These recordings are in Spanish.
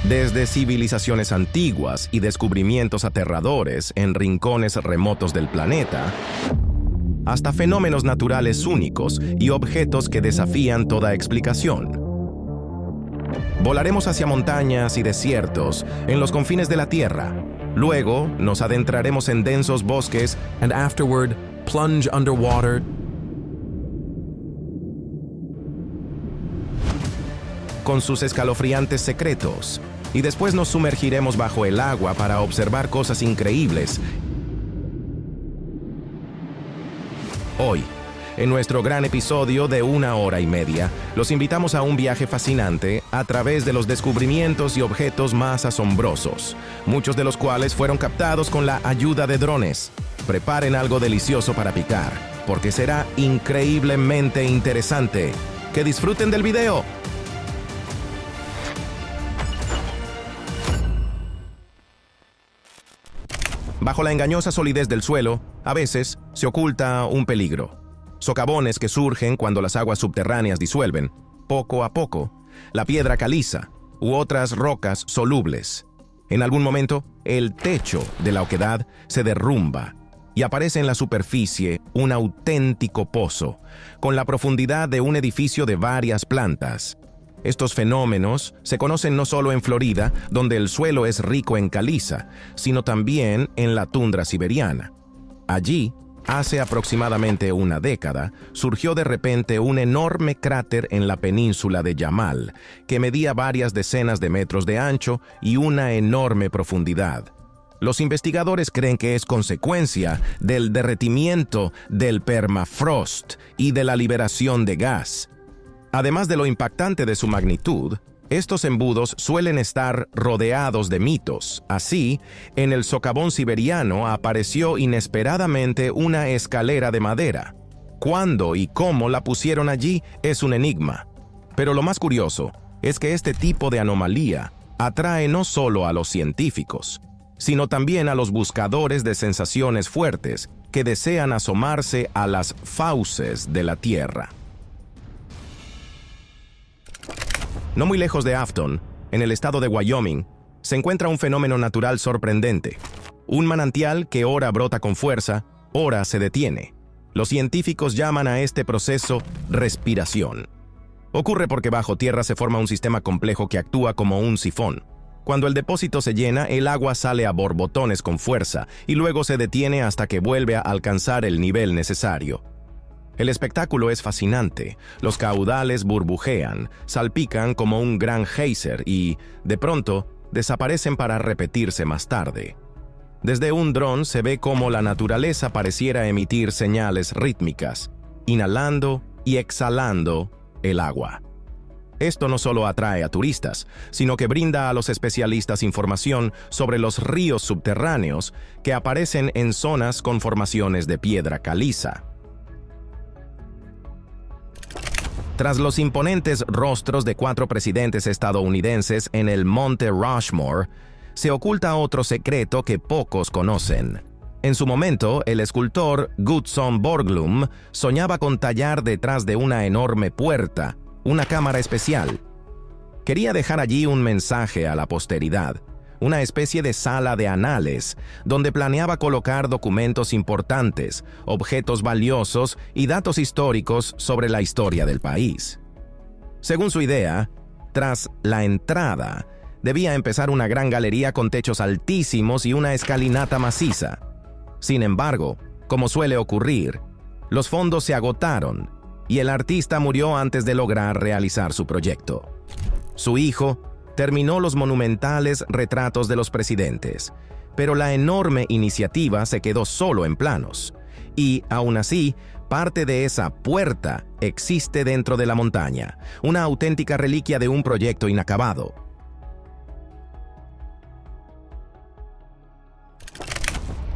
Desde civilizaciones antiguas y descubrimientos aterradores en rincones remotos del planeta, hasta fenómenos naturales únicos y objetos que desafían toda explicación. Volaremos hacia montañas y desiertos en los confines de la Tierra. Luego nos adentraremos en densos bosques And afterward, plunge underwater con sus escalofriantes secretos. Y después nos sumergiremos bajo el agua para observar cosas increíbles. Hoy, en nuestro gran episodio de 1 hora y media, los invitamos a un viaje fascinante a través de los descubrimientos y objetos más asombrosos, muchos de los cuales fueron captados con la ayuda de drones. Preparen algo delicioso para picar, porque será increíblemente interesante. ¡Que disfruten del video! Bajo la engañosa solidez del suelo, a veces se oculta un peligro. Socavones que surgen cuando las aguas subterráneas disuelven, poco a poco, la piedra caliza u otras rocas solubles. En algún momento, el techo de la oquedad se derrumba y aparece en la superficie un auténtico pozo, con la profundidad de un edificio de varias plantas. Estos fenómenos se conocen no solo en Florida, donde el suelo es rico en caliza, sino también en la tundra siberiana. Allí, hace aproximadamente una década, surgió de repente un enorme cráter en la península de Yamal, que medía varias decenas de metros de ancho y una enorme profundidad. Los investigadores creen que es consecuencia del derretimiento del permafrost y de la liberación de gas. Además de lo impactante de su magnitud, estos embudos suelen estar rodeados de mitos. Así, en el socavón siberiano apareció inesperadamente una escalera de madera. Cuándo y cómo la pusieron allí es un enigma. Pero lo más curioso es que este tipo de anomalía atrae no solo a los científicos, sino también a los buscadores de sensaciones fuertes que desean asomarse a las fauces de la Tierra. No muy lejos de Afton, en el estado de Wyoming, se encuentra un fenómeno natural sorprendente. Un manantial que ora brota con fuerza, ora se detiene. Los científicos llaman a este proceso respiración. Ocurre porque bajo tierra se forma un sistema complejo que actúa como un sifón. Cuando el depósito se llena, el agua sale a borbotones con fuerza y luego se detiene hasta que vuelve a alcanzar el nivel necesario. El espectáculo es fascinante. Los caudales burbujean, salpican como un gran geyser y, de pronto, desaparecen para repetirse más tarde. Desde un dron se ve cómo la naturaleza pareciera emitir señales rítmicas, inhalando y exhalando el agua. Esto no solo atrae a turistas, sino que brinda a los especialistas información sobre los ríos subterráneos que aparecen en zonas con formaciones de piedra caliza. Tras los imponentes rostros de 4 presidentes estadounidenses en el Monte Rushmore, se oculta otro secreto que pocos conocen. En su momento, el escultor Gutzon Borglum soñaba con tallar detrás de una enorme puerta una cámara especial. Quería dejar allí un mensaje a la posteridad, una especie de sala de anales, donde planeaba colocar documentos importantes, objetos valiosos y datos históricos sobre la historia del país. Según su idea, tras la entrada, debía empezar una gran galería con techos altísimos y una escalinata maciza. Sin embargo, como suele ocurrir, los fondos se agotaron y el artista murió antes de lograr realizar su proyecto. Su hijo terminó los monumentales retratos de los presidentes, pero la enorme iniciativa se quedó solo en planos. Y, aún así, parte de esa puerta existe dentro de la montaña, una auténtica reliquia de un proyecto inacabado.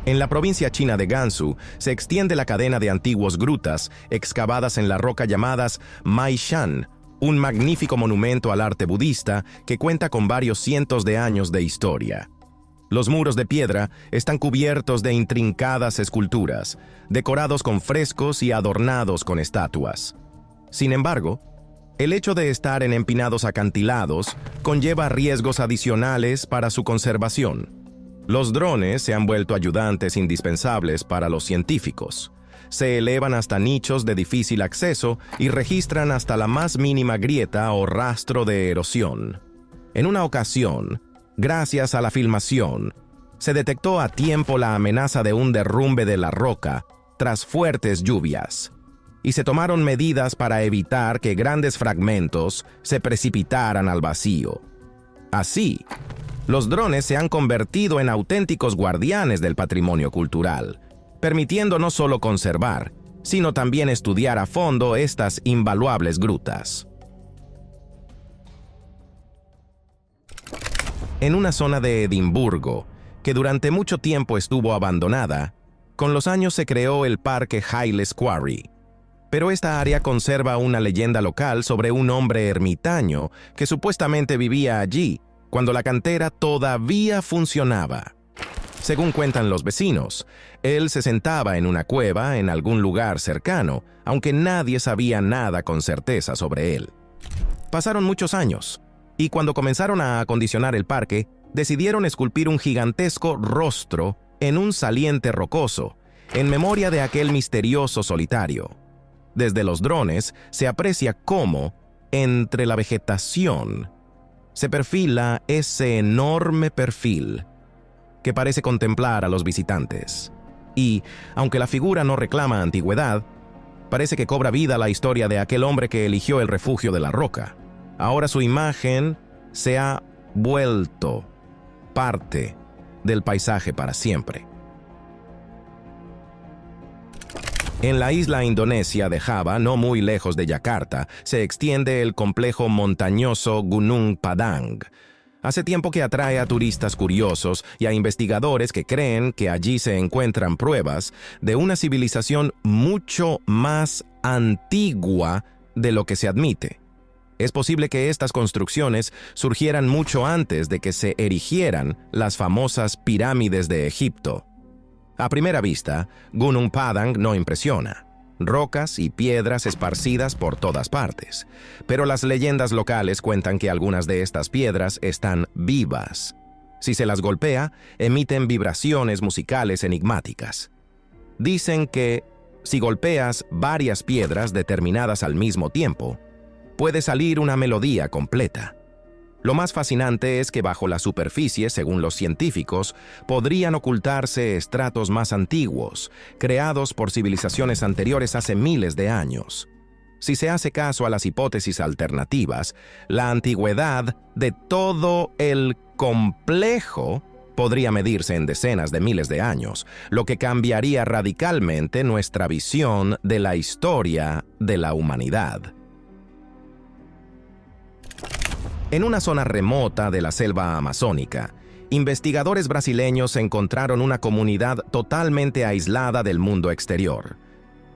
En la provincia china de Gansu se extiende la cadena de antiguas grutas excavadas en la roca llamadas Maishan, un magnífico monumento al arte budista que cuenta con varios cientos de años de historia. Los muros de piedra están cubiertos de intrincadas esculturas, decorados con frescos y adornados con estatuas. Sin embargo, El hecho de estar en empinados acantilados conlleva riesgos adicionales para su conservación. Los drones se han vuelto ayudantes indispensables para los científicos. Se elevan hasta nichos de difícil acceso y registran hasta la más mínima grieta o rastro de erosión. En una ocasión, gracias a la filmación, se detectó a tiempo la amenaza de un derrumbe de la roca tras fuertes lluvias, y se tomaron medidas para evitar que grandes fragmentos se precipitaran al vacío. Así, los drones se han convertido en auténticos guardianes del patrimonio cultural, permitiendo no solo conservar, sino también estudiar a fondo estas invaluables grutas. En una zona de Edimburgo, que durante mucho tiempo estuvo abandonada, con los años se creó el Parque Hyles Quarry. Pero esta área conserva una leyenda local sobre un hombre ermitaño que supuestamente vivía allí cuando la cantera todavía funcionaba. Según cuentan los vecinos, él se sentaba en una cueva en algún lugar cercano, aunque nadie sabía nada con certeza sobre él. Pasaron muchos años, y cuando comenzaron a acondicionar el parque, decidieron esculpir un gigantesco rostro en un saliente rocoso, en memoria de aquel misterioso solitario. Desde los drones se aprecia cómo, entre la vegetación, se perfila ese enorme perfil que parece contemplar a los visitantes. Y, aunque la figura no reclama antigüedad, parece que cobra vida la historia de aquel hombre que eligió el refugio de la roca. Ahora su imagen se ha vuelto parte del paisaje para siempre. En la isla indonesia de Java, no muy lejos de Yakarta, se extiende el complejo montañoso Gunung Padang. Hace tiempo que atrae a turistas curiosos y a investigadores que creen que allí se encuentran pruebas de una civilización mucho más antigua de lo que se admite. Es posible que estas construcciones surgieran mucho antes de que se erigieran las famosas pirámides de Egipto. A primera vista, Gunung Padang no impresiona. Rocas y piedras esparcidas por todas partes. Pero las leyendas locales cuentan que algunas de estas piedras están vivas. Si se las golpea, emiten vibraciones musicales enigmáticas. Dicen que, si golpeas varias piedras determinadas al mismo tiempo, puede salir una melodía completa. Lo más fascinante es que bajo la superficie, según los científicos, podrían ocultarse estratos más antiguos, creados por civilizaciones anteriores hace miles de años. Si se hace caso a las hipótesis alternativas, la antigüedad de todo el complejo podría medirse en decenas de miles de años, lo que cambiaría radicalmente nuestra visión de la historia de la humanidad. En una zona remota de la selva amazónica, investigadores brasileños encontraron una comunidad totalmente aislada del mundo exterior.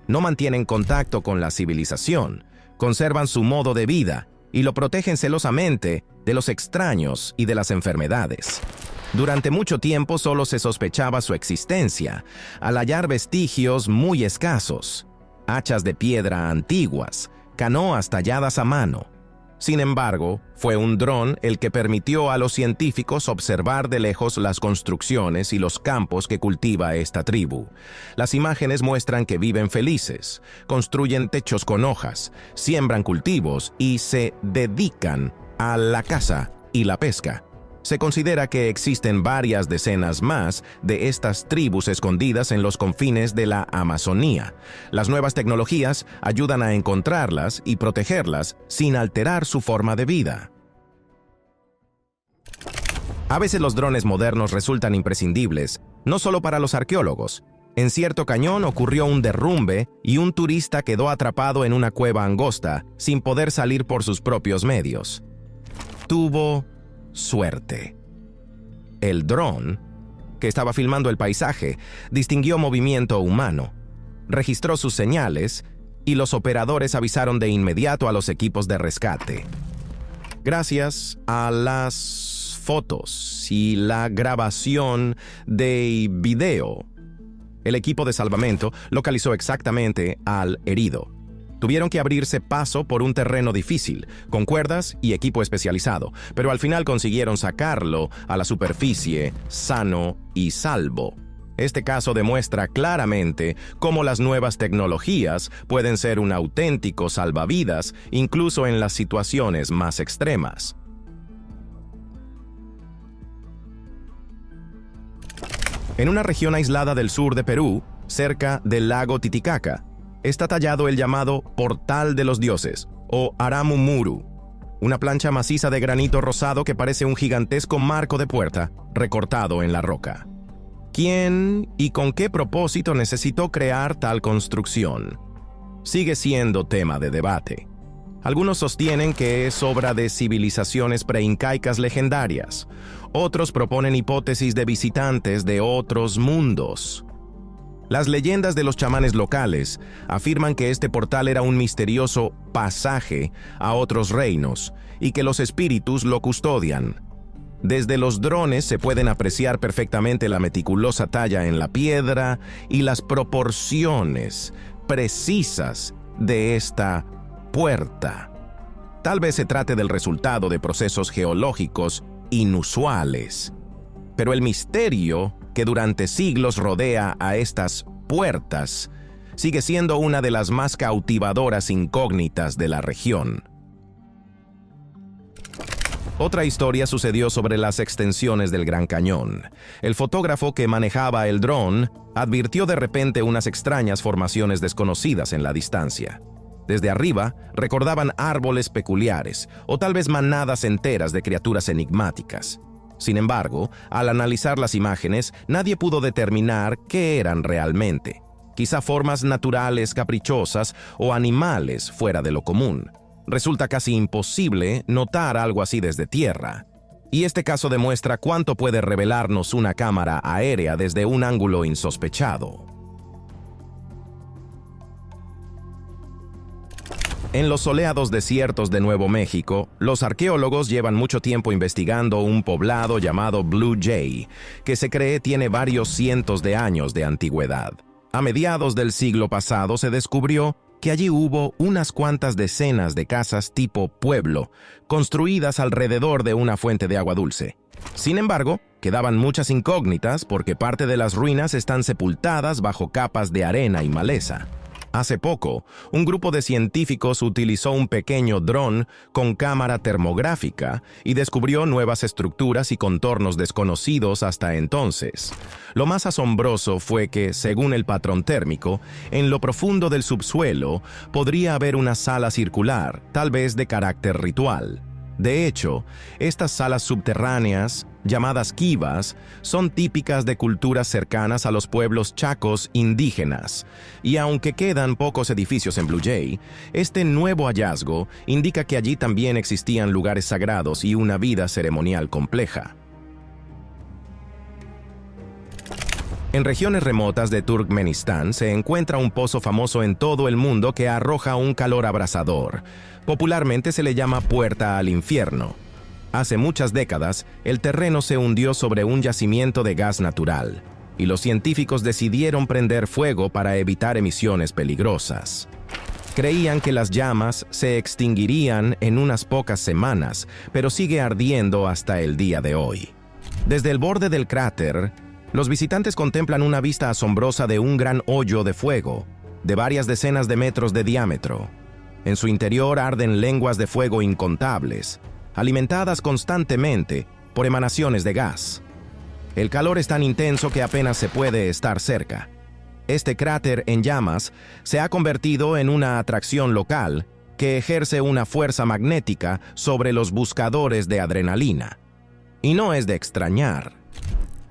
No mantienen contacto con la civilización, conservan su modo de vida y lo protegen celosamente de los extraños y de las enfermedades. Durante mucho tiempo solo se sospechaba su existencia, al hallar vestigios muy escasos, hachas de piedra antiguas, canoas talladas a mano. Sin embargo, fue un dron el que permitió a los científicos observar de lejos las construcciones y los campos que cultiva esta tribu. Las imágenes muestran que viven felices, construyen techos con hojas, siembran cultivos y se dedican a la caza y la pesca. Se considera que existen varias decenas más de estas tribus escondidas en los confines de la Amazonía. Las nuevas tecnologías ayudan a encontrarlas y protegerlas sin alterar su forma de vida. A veces los drones modernos resultan imprescindibles, no solo para los arqueólogos. En cierto cañón ocurrió un derrumbe y un turista quedó atrapado en una cueva angosta sin poder salir por sus propios medios. Tuvo suerte. El dron, que estaba filmando el paisaje, distinguió movimiento humano, registró sus señales y los operadores avisaron de inmediato a los equipos de rescate. Gracias a las fotos y la grabación de video, el equipo de salvamento localizó exactamente al herido. Tuvieron que abrirse paso por un terreno difícil, con cuerdas y equipo especializado, pero al final consiguieron sacarlo a la superficie sano y salvo. Este caso demuestra claramente cómo las nuevas tecnologías pueden ser un auténtico salvavidas, incluso en las situaciones más extremas. En una región aislada del sur de Perú, cerca del lago Titicaca, está tallado el llamado Portal de los Dioses, o Aramumuru, una plancha maciza de granito rosado que parece un gigantesco marco de puerta recortado en la roca. ¿Quién y con qué propósito necesitó crear tal construcción? Sigue siendo tema de debate. Algunos sostienen que es obra de civilizaciones preincaicas legendarias. Otros proponen hipótesis de visitantes de otros mundos. Las leyendas de los chamanes locales afirman que este portal era un misterioso pasaje a otros reinos y que los espíritus lo custodian. Desde los drones se pueden apreciar perfectamente la meticulosa talla en la piedra y las proporciones precisas de esta puerta. Tal vez se trate del resultado de procesos geológicos inusuales, pero el misterio que durante siglos rodea a estas puertas sigue siendo una de las más cautivadoras incógnitas de la región. Otra historia sucedió sobre las extensiones del Gran Cañón. El fotógrafo que manejaba el dron advirtió de repente unas extrañas formaciones desconocidas en la distancia. Desde arriba recordaban árboles peculiares o tal vez manadas enteras de criaturas enigmáticas. Sin embargo, al analizar las imágenes, nadie pudo determinar qué eran realmente. Quizá formas naturales caprichosas o animales fuera de lo común. Resulta casi imposible notar algo así desde tierra. Y este caso demuestra cuánto puede revelarnos una cámara aérea desde un ángulo insospechado. En los soleados desiertos de Nuevo México, los arqueólogos llevan mucho tiempo investigando un poblado llamado Blue Jay, que se cree tiene varios cientos de años de antigüedad. A mediados del siglo pasado se descubrió que allí hubo unas cuantas decenas de casas tipo pueblo, construidas alrededor de una fuente de agua dulce. Sin embargo, quedaban muchas incógnitas porque parte de las ruinas están sepultadas bajo capas de arena y maleza. Hace poco, un grupo de científicos utilizó un pequeño dron con cámara termográfica y descubrió nuevas estructuras y contornos desconocidos hasta entonces. Lo más asombroso fue que, según el patrón térmico, en lo profundo del subsuelo podría haber una sala circular, tal vez de carácter ritual. De hecho, estas salas subterráneas, llamadas quivas, son típicas de culturas cercanas a los pueblos chacos indígenas, y aunque quedan pocos edificios en Blue Jay, este nuevo hallazgo indica que allí también existían lugares sagrados y una vida ceremonial compleja. En regiones remotas de Turkmenistán se encuentra un pozo famoso en todo el mundo que arroja un calor abrasador. Popularmente se le llama Puerta al Infierno. Hace muchas décadas, el terreno se hundió sobre un yacimiento de gas natural, y los científicos decidieron prender fuego para evitar emisiones peligrosas. Creían que las llamas se extinguirían en unas pocas semanas, pero sigue ardiendo hasta el día de hoy. Desde el borde del cráter, los visitantes contemplan una vista asombrosa de un gran hoyo de fuego, de varias decenas de metros de diámetro. En su interior arden lenguas de fuego incontables, alimentadas constantemente por emanaciones de gas. El calor es tan intenso que apenas se puede estar cerca. Este cráter en llamas se ha convertido en una atracción local que ejerce una fuerza magnética sobre los buscadores de adrenalina. Y no es de extrañar.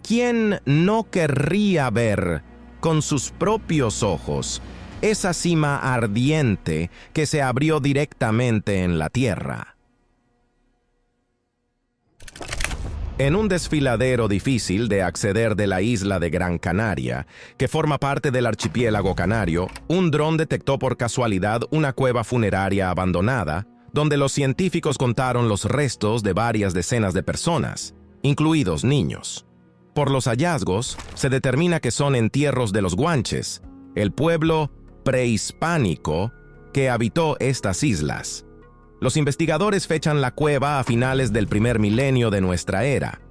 ¿Quién no querría ver con sus propios ojos esa cima ardiente que se abrió directamente en la tierra? En un desfiladero difícil de acceder de la isla de Gran Canaria, que forma parte del archipiélago canario, un dron detectó por casualidad una cueva funeraria abandonada, donde los científicos contaron los restos de varias decenas de personas, incluidos niños. Por los hallazgos, se determina que son entierros de los guanches, el pueblo prehispánico que habitó estas islas. Los investigadores fechan la cueva a finales del primer milenio de nuestra era.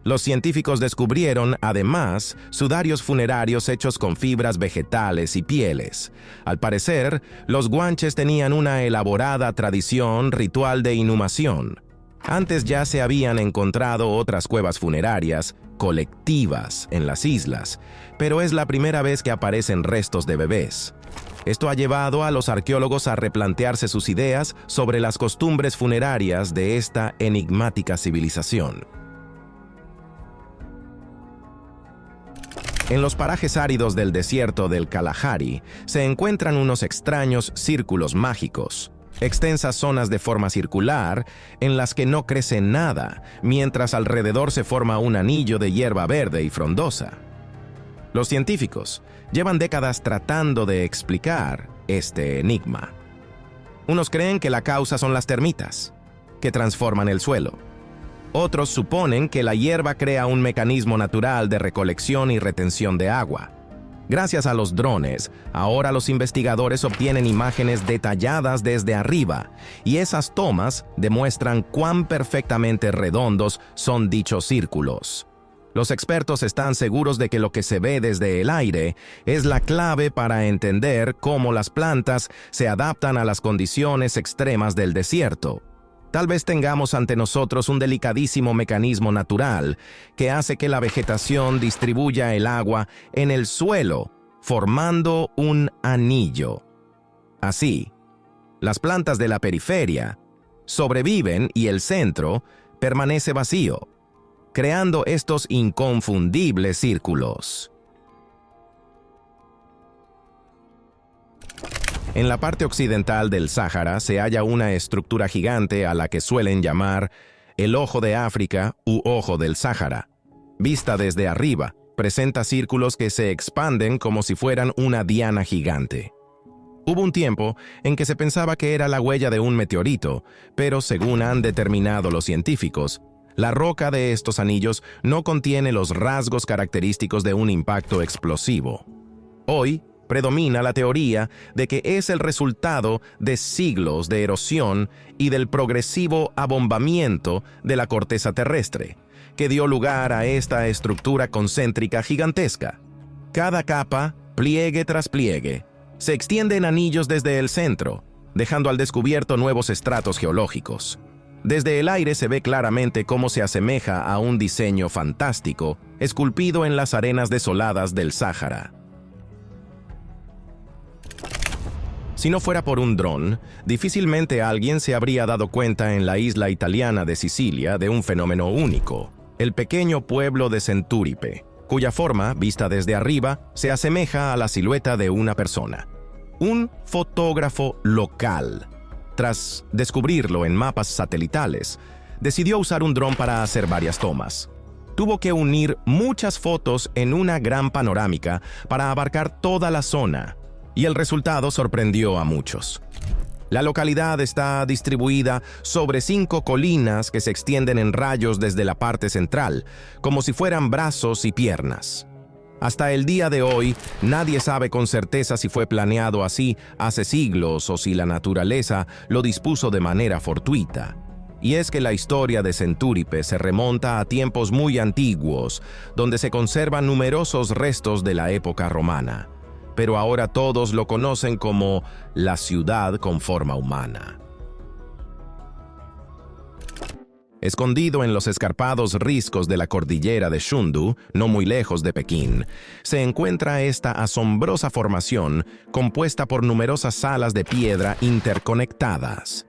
Los científicos descubrieron, además, sudarios funerarios hechos con fibras vegetales y pieles. Al parecer, los guanches tenían una elaborada tradición ritual de inhumación. Antes ya se habían encontrado otras cuevas funerarias colectivas en las islas, pero es la primera vez que aparecen restos de bebés. Esto ha llevado a los arqueólogos a replantearse sus ideas sobre las costumbres funerarias de esta enigmática civilización. En los parajes áridos del desierto del Kalahari se encuentran unos extraños círculos mágicos, extensas zonas de forma circular en las que no crece nada, mientras alrededor se forma un anillo de hierba verde y frondosa. Los científicos llevan décadas tratando de explicar este enigma. Unos creen que la causa son las termitas, que transforman el suelo. Otros suponen que la hierba crea un mecanismo natural de recolección y retención de agua. Gracias a los drones, ahora los investigadores obtienen imágenes detalladas desde arriba, y esas tomas demuestran cuán perfectamente redondos son dichos círculos. Los expertos están seguros de que lo que se ve desde el aire es la clave para entender cómo las plantas se adaptan a las condiciones extremas del desierto. Tal vez tengamos ante nosotros un delicadísimo mecanismo natural que hace que la vegetación distribuya el agua en el suelo, formando un anillo. Así, las plantas de la periferia sobreviven y el centro permanece vacío, creando estos inconfundibles círculos. En la parte occidental del Sáhara se halla una estructura gigante a la que suelen llamar el Ojo de África u Ojo del Sáhara. Vista desde arriba, presenta círculos que se expanden como si fueran una diana gigante. Hubo un tiempo en que se pensaba que era la huella de un meteorito, pero según han determinado los científicos, la roca de estos anillos no contiene los rasgos característicos de un impacto explosivo. Hoy, predomina la teoría de que es el resultado de siglos de erosión y del progresivo abombamiento de la corteza terrestre, que dio lugar a esta estructura concéntrica gigantesca. Cada capa, pliegue tras pliegue, se extiende en anillos desde el centro, dejando al descubierto nuevos estratos geológicos. Desde el aire se ve claramente cómo se asemeja a un diseño fantástico, esculpido en las arenas desoladas del Sáhara. Si no fuera por un dron, difícilmente alguien se habría dado cuenta en la isla italiana de Sicilia de un fenómeno único, el pequeño pueblo de Centúripe, cuya forma, vista desde arriba, se asemeja a la silueta de una persona. Un fotógrafo local, tras descubrirlo en mapas satelitales, decidió usar un dron para hacer varias tomas. Tuvo que unir muchas fotos en una gran panorámica para abarcar toda la zona, y el resultado sorprendió a muchos. La localidad está distribuida sobre 5 colinas que se extienden en rayos desde la parte central, como si fueran brazos y piernas. Hasta el día de hoy, nadie sabe con certeza si fue planeado así hace siglos o si la naturaleza lo dispuso de manera fortuita. Y es que la historia de Centúripe se remonta a tiempos muy antiguos, donde se conservan numerosos restos de la época romana. Pero ahora todos lo conocen como la ciudad con forma humana. Escondido en los escarpados riscos de la cordillera de Shundu, no muy lejos de Pekín, se encuentra esta asombrosa formación compuesta por numerosas salas de piedra interconectadas.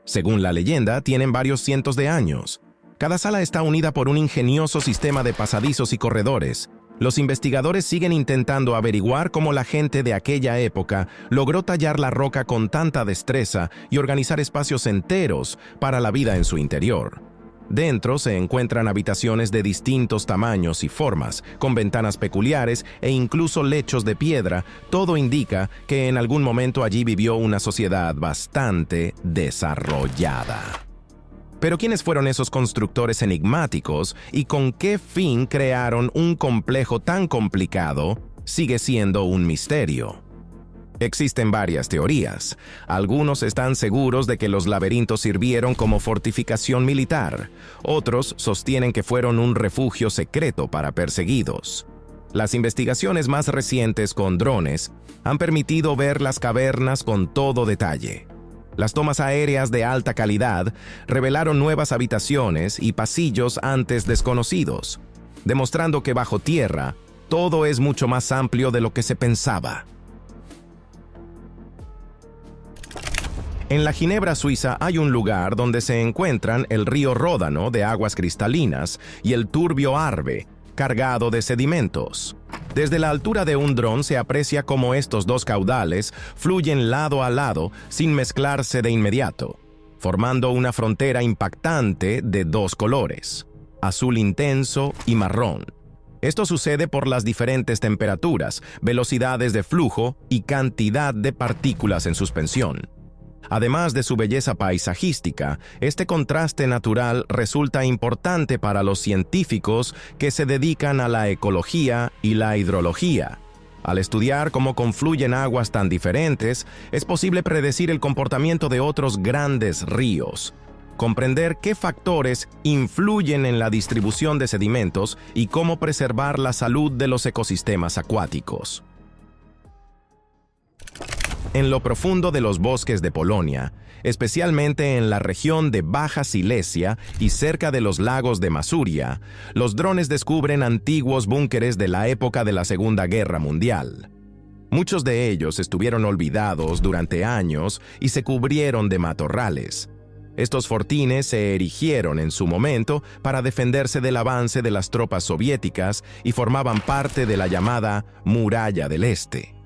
Según la leyenda, tienen varios cientos de años. Cada sala está unida por un ingenioso sistema de pasadizos y corredores. Los investigadores siguen intentando averiguar cómo la gente de aquella época logró tallar la roca con tanta destreza y organizar espacios enteros para la vida en su interior. Dentro se encuentran habitaciones de distintos tamaños y formas, con ventanas peculiares e incluso lechos de piedra. Todo indica que en algún momento allí vivió una sociedad bastante desarrollada. Pero ¿quiénes fueron esos constructores enigmáticos y con qué fin crearon un complejo tan complicado? Sigue siendo un misterio. Existen varias teorías. Algunos están seguros de que los laberintos sirvieron como fortificación militar. Otros sostienen que fueron un refugio secreto para perseguidos. Las investigaciones más recientes con drones han permitido ver las cavernas con todo detalle. Las tomas aéreas de alta calidad revelaron nuevas habitaciones y pasillos antes desconocidos, demostrando que bajo tierra todo es mucho más amplio de lo que se pensaba. En la Ginebra, Suiza, hay un lugar donde se encuentran el río Ródano de aguas cristalinas y el turbio Arve, cargado de sedimentos. Desde la altura de un dron se aprecia cómo estos dos caudales fluyen lado a lado sin mezclarse de inmediato, formando una frontera impactante de dos colores, azul intenso y marrón. Esto sucede por las diferentes temperaturas, velocidades de flujo y cantidad de partículas en suspensión. Además de su belleza paisajística, este contraste natural resulta importante para los científicos que se dedican a la ecología y la hidrología. Al estudiar cómo confluyen aguas tan diferentes, es posible predecir el comportamiento de otros grandes ríos, comprender qué factores influyen en la distribución de sedimentos y cómo preservar la salud de los ecosistemas acuáticos. En lo profundo de los bosques de Polonia, especialmente en la región de Baja Silesia y cerca de los lagos de Masuria, los drones descubren antiguos búnkeres de la época de la Segunda Guerra Mundial. Muchos de ellos estuvieron olvidados durante años y se cubrieron de matorrales. Estos fortines se erigieron en su momento para defenderse del avance de las tropas soviéticas y formaban parte de la llamada Muralla del Este.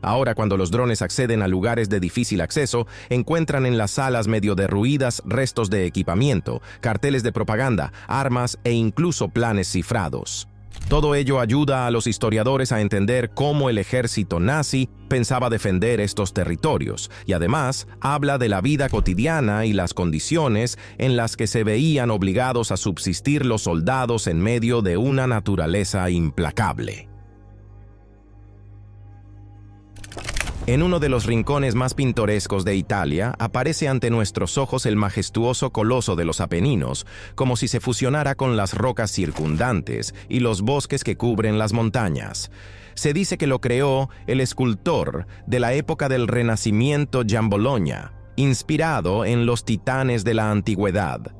Ahora, cuando los drones acceden a lugares de difícil acceso, encuentran en las salas medio derruidas restos de equipamiento, carteles de propaganda, armas e incluso planes cifrados. Todo ello ayuda a los historiadores a entender cómo el ejército nazi pensaba defender estos territorios, y además habla de la vida cotidiana y las condiciones en las que se veían obligados a subsistir los soldados en medio de una naturaleza implacable. En uno de los rincones más pintorescos de Italia, aparece ante nuestros ojos el majestuoso coloso de los Apeninos, como si se fusionara con las rocas circundantes y los bosques que cubren las montañas. Se dice que lo creó el escultor de la época del Renacimiento Giambologna, inspirado en los titanes de la antigüedad.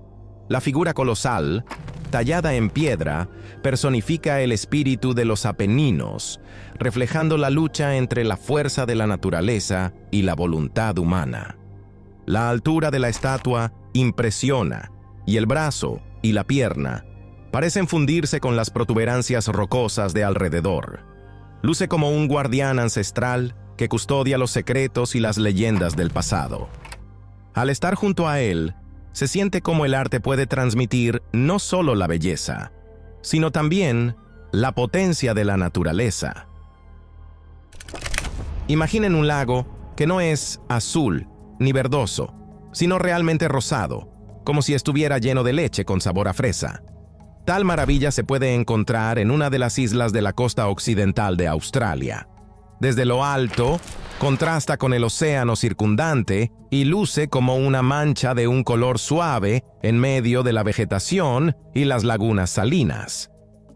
La figura colosal, tallada en piedra, personifica el espíritu de los Apeninos, reflejando la lucha entre la fuerza de la naturaleza y la voluntad humana. La altura de la estatua impresiona, y el brazo y la pierna parecen fundirse con las protuberancias rocosas de alrededor. Luce como un guardián ancestral que custodia los secretos y las leyendas del pasado. Al estar junto a él, se siente como el arte puede transmitir no solo la belleza, sino también la potencia de la naturaleza. Imaginen un lago que no es azul ni verdoso, sino realmente rosado, como si estuviera lleno de leche con sabor a fresa. Tal maravilla se puede encontrar en una de las islas de la costa occidental de Australia. Desde lo alto, contrasta con el océano circundante y luce como una mancha de un color suave en medio de la vegetación y las lagunas salinas.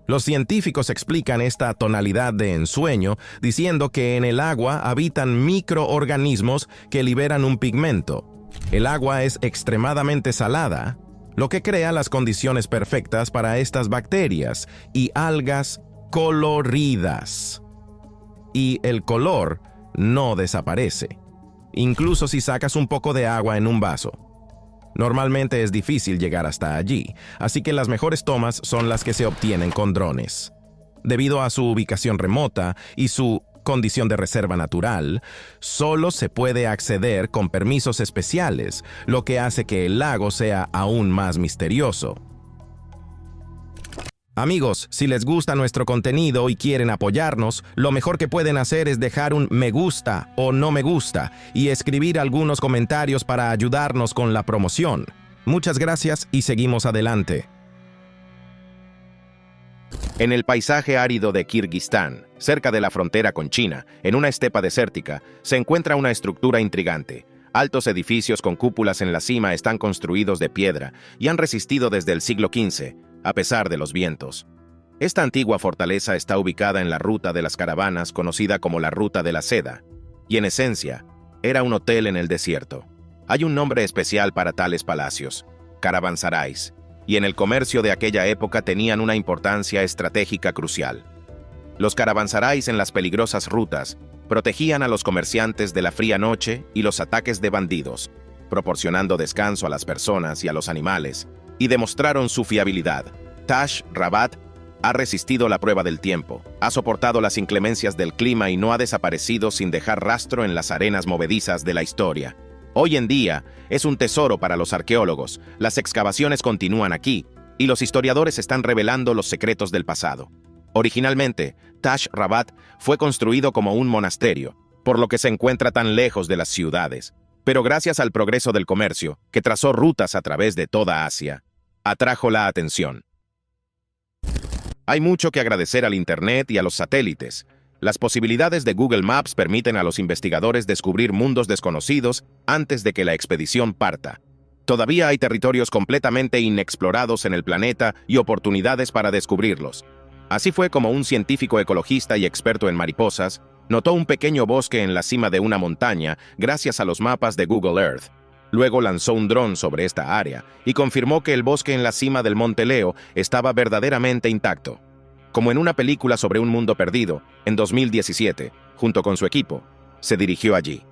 Los científicos explican esta tonalidad de ensueño diciendo que en el agua habitan microorganismos que liberan un pigmento. El agua es extremadamente salada, lo que crea las condiciones perfectas para estas bacterias y algas coloridas. Y el color no desaparece, incluso si sacas un poco de agua en un vaso. Normalmente es difícil llegar hasta allí, así que las mejores tomas son las que se obtienen con drones. Debido a su ubicación remota y su condición de reserva natural, solo se puede acceder con permisos especiales, lo que hace que el lago sea aún más misterioso. Amigos, si les gusta nuestro contenido y quieren apoyarnos, lo mejor que pueden hacer es dejar un me gusta o no me gusta y escribir algunos comentarios para ayudarnos con la promoción. Muchas gracias y seguimos adelante. En el paisaje árido de Kirguistán, cerca de la frontera con China, en una estepa desértica, se encuentra una estructura intrigante. Altos edificios con cúpulas en la cima están construidos de piedra y han resistido desde el siglo XV, a pesar de los vientos. Esta antigua fortaleza está ubicada en la ruta de las caravanas conocida como la Ruta de la Seda, y en esencia, era un hotel en el desierto. Hay un nombre especial para tales palacios, caravansarais, y en el comercio de aquella época tenían una importancia estratégica crucial. Los caravansarais en las peligrosas rutas protegían a los comerciantes de la fría noche y los ataques de bandidos, proporcionando descanso a las personas y a los animales, y demostraron su fiabilidad. Tash Rabat ha resistido la prueba del tiempo, ha soportado las inclemencias del clima y no ha desaparecido sin dejar rastro en las arenas movedizas de la historia. Hoy en día es un tesoro para los arqueólogos, las excavaciones continúan aquí, y los historiadores están revelando los secretos del pasado. Originalmente, Tash Rabat fue construido como un monasterio, por lo que se encuentra tan lejos de las ciudades. Pero gracias al progreso del comercio, que trazó rutas a través de toda Asia, atrajo la atención. Hay mucho que agradecer al Internet y a los satélites. Las posibilidades de Google Maps permiten a los investigadores descubrir mundos desconocidos antes de que la expedición parta. Todavía hay territorios completamente inexplorados en el planeta y oportunidades para descubrirlos. Así fue como un científico ecologista y experto en mariposas notó un pequeño bosque en la cima de una montaña gracias a los mapas de Google Earth. Luego lanzó un dron sobre esta área y confirmó que el bosque en la cima del Monte Leo estaba verdaderamente intacto. Como en una película sobre un mundo perdido, en 2017, junto con su equipo, se dirigió allí.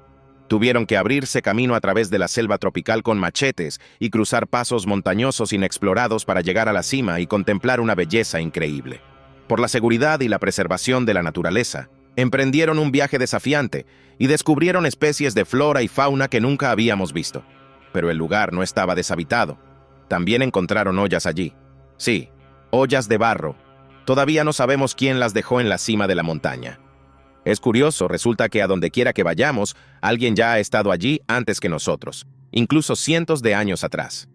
Tuvieron que abrirse camino a través de la selva tropical con machetes y cruzar pasos montañosos inexplorados para llegar a la cima y contemplar una belleza increíble. Por la seguridad y la preservación de la naturaleza, emprendieron un viaje desafiante y descubrieron especies de flora y fauna que nunca habíamos visto. Pero el lugar no estaba deshabitado. También encontraron ollas allí. Sí, ollas de barro. Todavía no sabemos quién las dejó en la cima de la montaña. Es curioso, resulta que a donde quiera que vayamos, alguien ya ha estado allí antes que nosotros, incluso cientos de años atrás.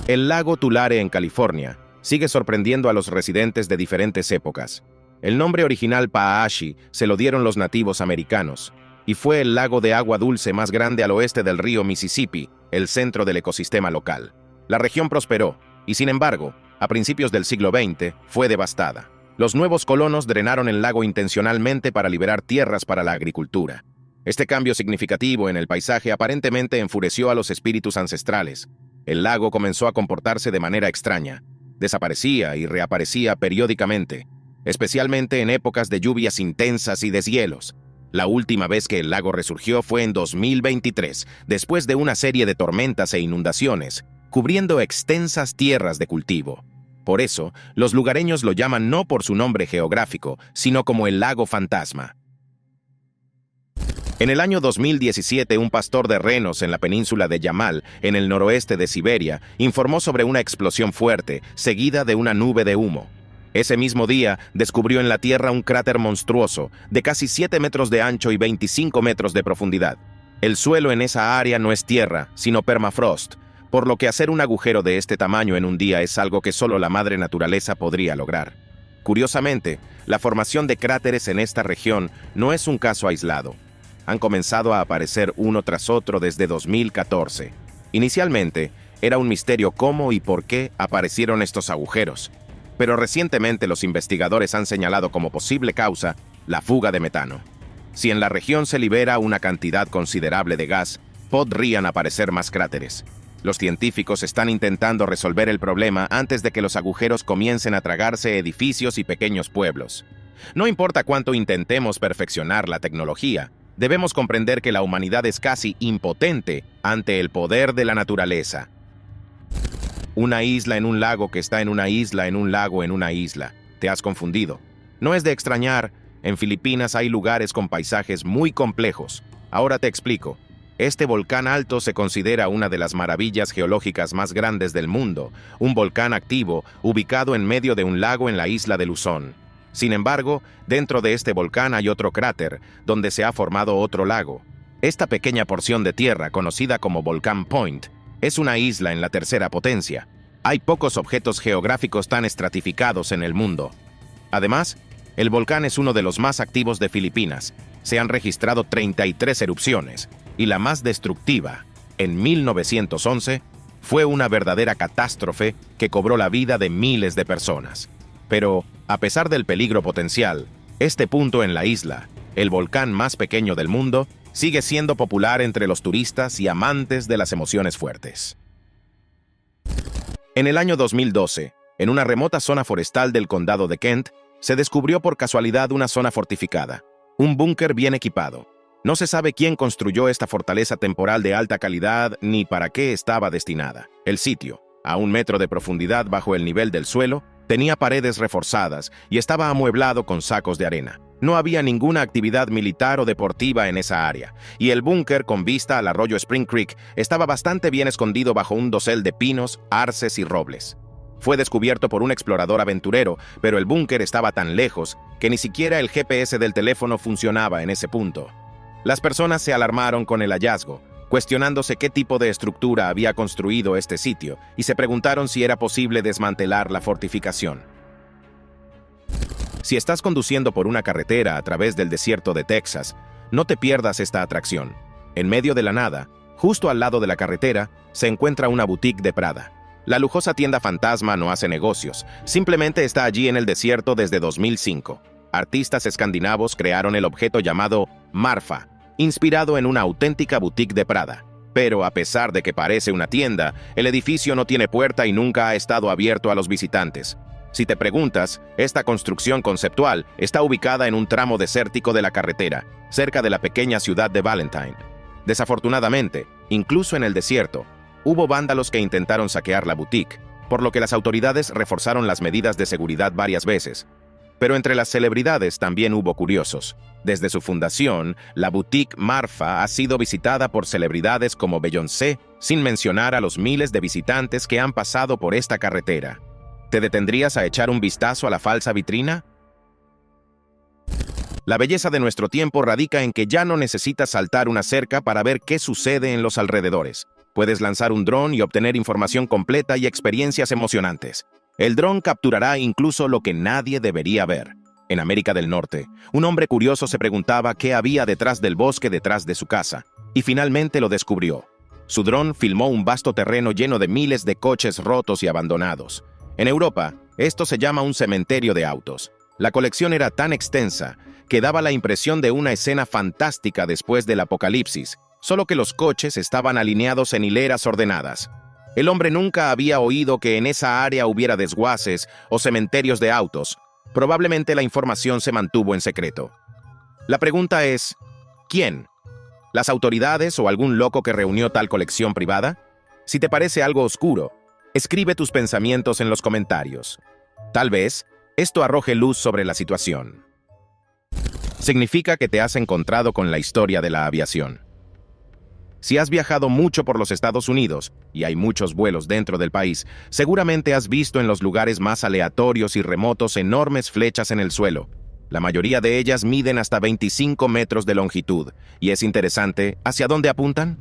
El lago Tulare en California sigue sorprendiendo a los residentes de diferentes épocas. El nombre original Paashi se lo dieron los nativos americanos, y fue el lago de agua dulce más grande al oeste del río Mississippi, el centro del ecosistema local. La región prosperó, y sin embargo, a principios del siglo XX, fue devastada. Los nuevos colonos drenaron el lago intencionalmente para liberar tierras para la agricultura. Este cambio significativo en el paisaje aparentemente enfureció a los espíritus ancestrales. El lago comenzó a comportarse de manera extraña. Desaparecía y reaparecía periódicamente, especialmente en épocas de lluvias intensas y deshielos. La última vez que el lago resurgió fue en 2023, después de una serie de tormentas e inundaciones, cubriendo extensas tierras de cultivo. Por eso, los lugareños lo llaman no por su nombre geográfico, sino como el lago fantasma. En el año 2017, un pastor de renos en la península de Yamal, en el noroeste de Siberia, informó sobre una explosión fuerte, seguida de una nube de humo. Ese mismo día, descubrió en la Tierra un cráter monstruoso, de casi 7 metros de ancho y 25 metros de profundidad. El suelo en esa área no es tierra, sino permafrost, por lo que hacer un agujero de este tamaño en un día es algo que solo la madre naturaleza podría lograr. Curiosamente, la formación de cráteres en esta región no es un caso aislado. Han comenzado a aparecer uno tras otro desde 2014. Inicialmente, era un misterio cómo y por qué aparecieron estos agujeros, pero recientemente los investigadores han señalado como posible causa la fuga de metano. Si en la región se libera una cantidad considerable de gas, podrían aparecer más cráteres. Los científicos están intentando resolver el problema antes de que los agujeros comiencen a tragarse edificios y pequeños pueblos. No importa cuánto intentemos perfeccionar la tecnología, debemos comprender que la humanidad es casi impotente ante el poder de la naturaleza. Una isla en un lago que está en una isla en un lago en una isla. Te has confundido. No es de extrañar, en Filipinas hay lugares con paisajes muy complejos. Ahora te explico. Este volcán alto se considera una de las maravillas geológicas más grandes del mundo, un volcán activo ubicado en medio de un lago en la isla de Luzón. Sin embargo, dentro de este volcán hay otro cráter, donde se ha formado otro lago. Esta pequeña porción de tierra, conocida como Volcán Point, es una isla en la tercera potencia. Hay pocos objetos geográficos tan estratificados en el mundo. Además, el volcán es uno de los más activos de Filipinas. Se han registrado 33 erupciones, y la más destructiva, en 1911, fue una verdadera catástrofe que cobró la vida de miles de personas. Pero, a pesar del peligro potencial, este punto en la isla, el volcán más pequeño del mundo, sigue siendo popular entre los turistas y amantes de las emociones fuertes. En el año 2012, en una remota zona forestal del condado de Kent, se descubrió por casualidad una zona fortificada, un búnker bien equipado. No se sabe quién construyó esta fortaleza temporal de alta calidad ni para qué estaba destinada. El sitio, a 1 metro de profundidad bajo el nivel del suelo, tenía paredes reforzadas y estaba amueblado con sacos de arena. No había ninguna actividad militar o deportiva en esa área, y el búnker con vista al arroyo Spring Creek estaba bastante bien escondido bajo un dosel de pinos, arces y robles. Fue descubierto por un explorador aventurero, pero el búnker estaba tan lejos que ni siquiera el GPS del teléfono funcionaba en ese punto. Las personas se alarmaron con el hallazgo, cuestionándose qué tipo de estructura había construido este sitio, y se preguntaron si era posible desmantelar la fortificación. Si estás conduciendo por una carretera a través del desierto de Texas, no te pierdas esta atracción. En medio de la nada, justo al lado de la carretera, se encuentra una boutique de Prada. La lujosa tienda fantasma no hace negocios, simplemente está allí en el desierto desde 2005. Artistas escandinavos crearon el objeto llamado Marfa, inspirado en una auténtica boutique de Prada. Pero a pesar de que parece una tienda, el edificio no tiene puerta y nunca ha estado abierto a los visitantes. Si te preguntas, esta construcción conceptual está ubicada en un tramo desértico de la carretera, cerca de la pequeña ciudad de Valentine. Desafortunadamente, incluso en el desierto, hubo vándalos que intentaron saquear la boutique, por lo que las autoridades reforzaron las medidas de seguridad varias veces. Pero entre las celebridades también hubo curiosos. Desde su fundación, la boutique Marfa ha sido visitada por celebridades como Beyoncé, sin mencionar a los miles de visitantes que han pasado por esta carretera. ¿Te detendrías a echar un vistazo a la falsa vitrina? La belleza de nuestro tiempo radica en que ya no necesitas saltar una cerca para ver qué sucede en los alrededores. Puedes lanzar un dron y obtener información completa y experiencias emocionantes. El dron capturará incluso lo que nadie debería ver. En América del Norte, un hombre curioso se preguntaba qué había detrás del bosque detrás de su casa, y finalmente lo descubrió. Su dron filmó un vasto terreno lleno de miles de coches rotos y abandonados. En Europa, esto se llama un cementerio de autos. La colección era tan extensa que daba la impresión de una escena fantástica después del apocalipsis, solo que los coches estaban alineados en hileras ordenadas. El hombre nunca había oído que en esa área hubiera desguaces o cementerios de autos. Probablemente la información se mantuvo en secreto. La pregunta es, ¿quién? ¿Las autoridades o algún loco que reunió tal colección privada? Si te parece algo oscuro, escribe tus pensamientos en los comentarios. Tal vez esto arroje luz sobre la situación. Significa que te has encontrado con la historia de la aviación. Si has viajado mucho por los Estados Unidos, y hay muchos vuelos dentro del país, seguramente has visto en los lugares más aleatorios y remotos enormes flechas en el suelo. La mayoría de ellas miden hasta 25 metros de longitud, y es interesante, ¿hacia dónde apuntan?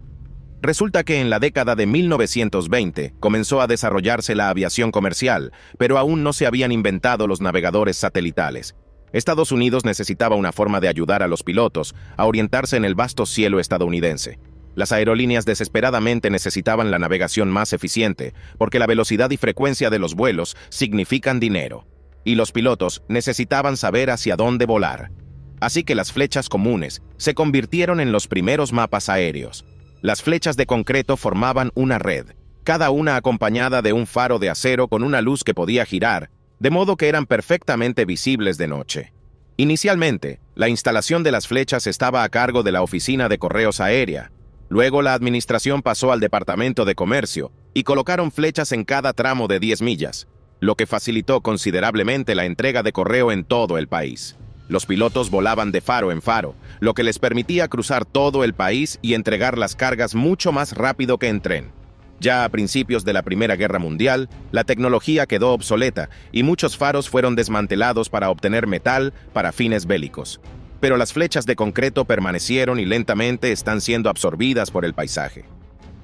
Resulta que en la década de 1920 comenzó a desarrollarse la aviación comercial, pero aún no se habían inventado los navegadores satelitales. Estados Unidos necesitaba una forma de ayudar a los pilotos a orientarse en el vasto cielo estadounidense. Las aerolíneas desesperadamente necesitaban la navegación más eficiente, porque la velocidad y frecuencia de los vuelos significan dinero, y los pilotos necesitaban saber hacia dónde volar. Así que las flechas comunes se convirtieron en los primeros mapas aéreos. Las flechas de concreto formaban una red, cada una acompañada de un faro de acero con una luz que podía girar, de modo que eran perfectamente visibles de noche. Inicialmente, la instalación de las flechas estaba a cargo de la Oficina de Correos Aérea. Luego la administración pasó al Departamento de Comercio y colocaron flechas en cada tramo de 10 millas, lo que facilitó considerablemente la entrega de correo en todo el país. Los pilotos volaban de faro en faro, lo que les permitía cruzar todo el país y entregar las cargas mucho más rápido que en tren. Ya a principios de la Primera Guerra Mundial, la tecnología quedó obsoleta y muchos faros fueron desmantelados para obtener metal para fines bélicos. Pero las flechas de concreto permanecieron y lentamente están siendo absorbidas por el paisaje.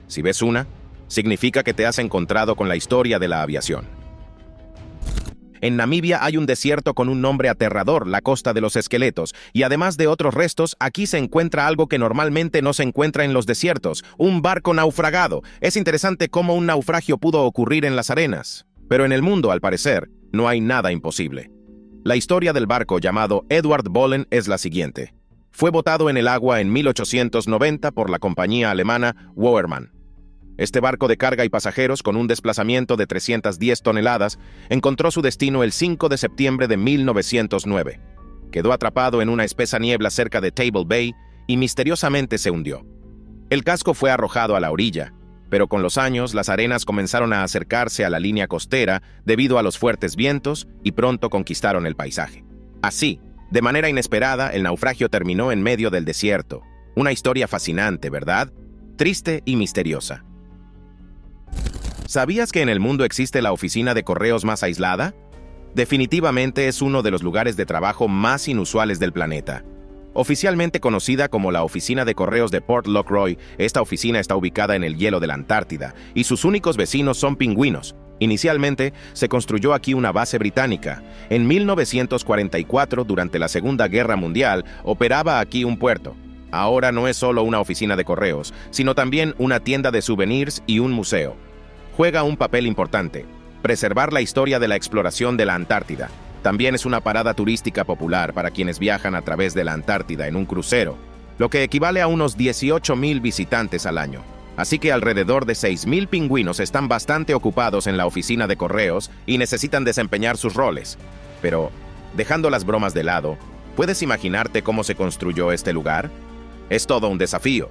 Si ves una, Significa que te has encontrado con la historia de la aviación. En Namibia hay un desierto con un nombre aterrador, la Costa de los Esqueletos, y además de otros restos, aquí se encuentra algo que normalmente no se encuentra en los desiertos, un barco naufragado. Es interesante cómo un naufragio pudo ocurrir en las arenas. Pero en el mundo, al parecer, no hay nada imposible. La historia del barco llamado Edward Bolen es la siguiente. Fue botado en el agua en 1890 por la compañía alemana Wouwermann. Este barco de carga y pasajeros, con un desplazamiento de 310 toneladas, encontró su destino el 5 de septiembre de 1909. Quedó atrapado en una espesa niebla cerca de Table Bay y misteriosamente se hundió. El casco fue arrojado a la orilla, pero con los años las arenas comenzaron a acercarse a la línea costera debido a los fuertes vientos y pronto conquistaron el paisaje. Así, de manera inesperada, el naufragio terminó en medio del desierto. Una historia fascinante, ¿verdad? Triste y misteriosa. ¿Sabías que en el mundo existe la oficina de correos más aislada? Definitivamente es uno de los lugares de trabajo más inusuales del planeta. Oficialmente conocida como la Oficina de Correos de Port Lockroy, esta oficina está ubicada en el hielo de la Antártida y sus únicos vecinos son pingüinos. Inicialmente, se construyó aquí una base británica. En 1944, durante la Segunda Guerra Mundial, operaba aquí un puerto. Ahora no es solo una oficina de correos, sino también una tienda de souvenirs y un museo. Juega un papel importante: preservar la historia de la exploración de la Antártida. También es una parada turística popular para quienes viajan a través de la Antártida en un crucero, lo que equivale a unos 18,000 visitantes al año. Así que alrededor de 6,000 pingüinos están bastante ocupados en la oficina de correos y necesitan desempeñar sus roles. Pero, dejando las bromas de lado, ¿puedes imaginarte cómo se construyó este lugar? Es todo un desafío.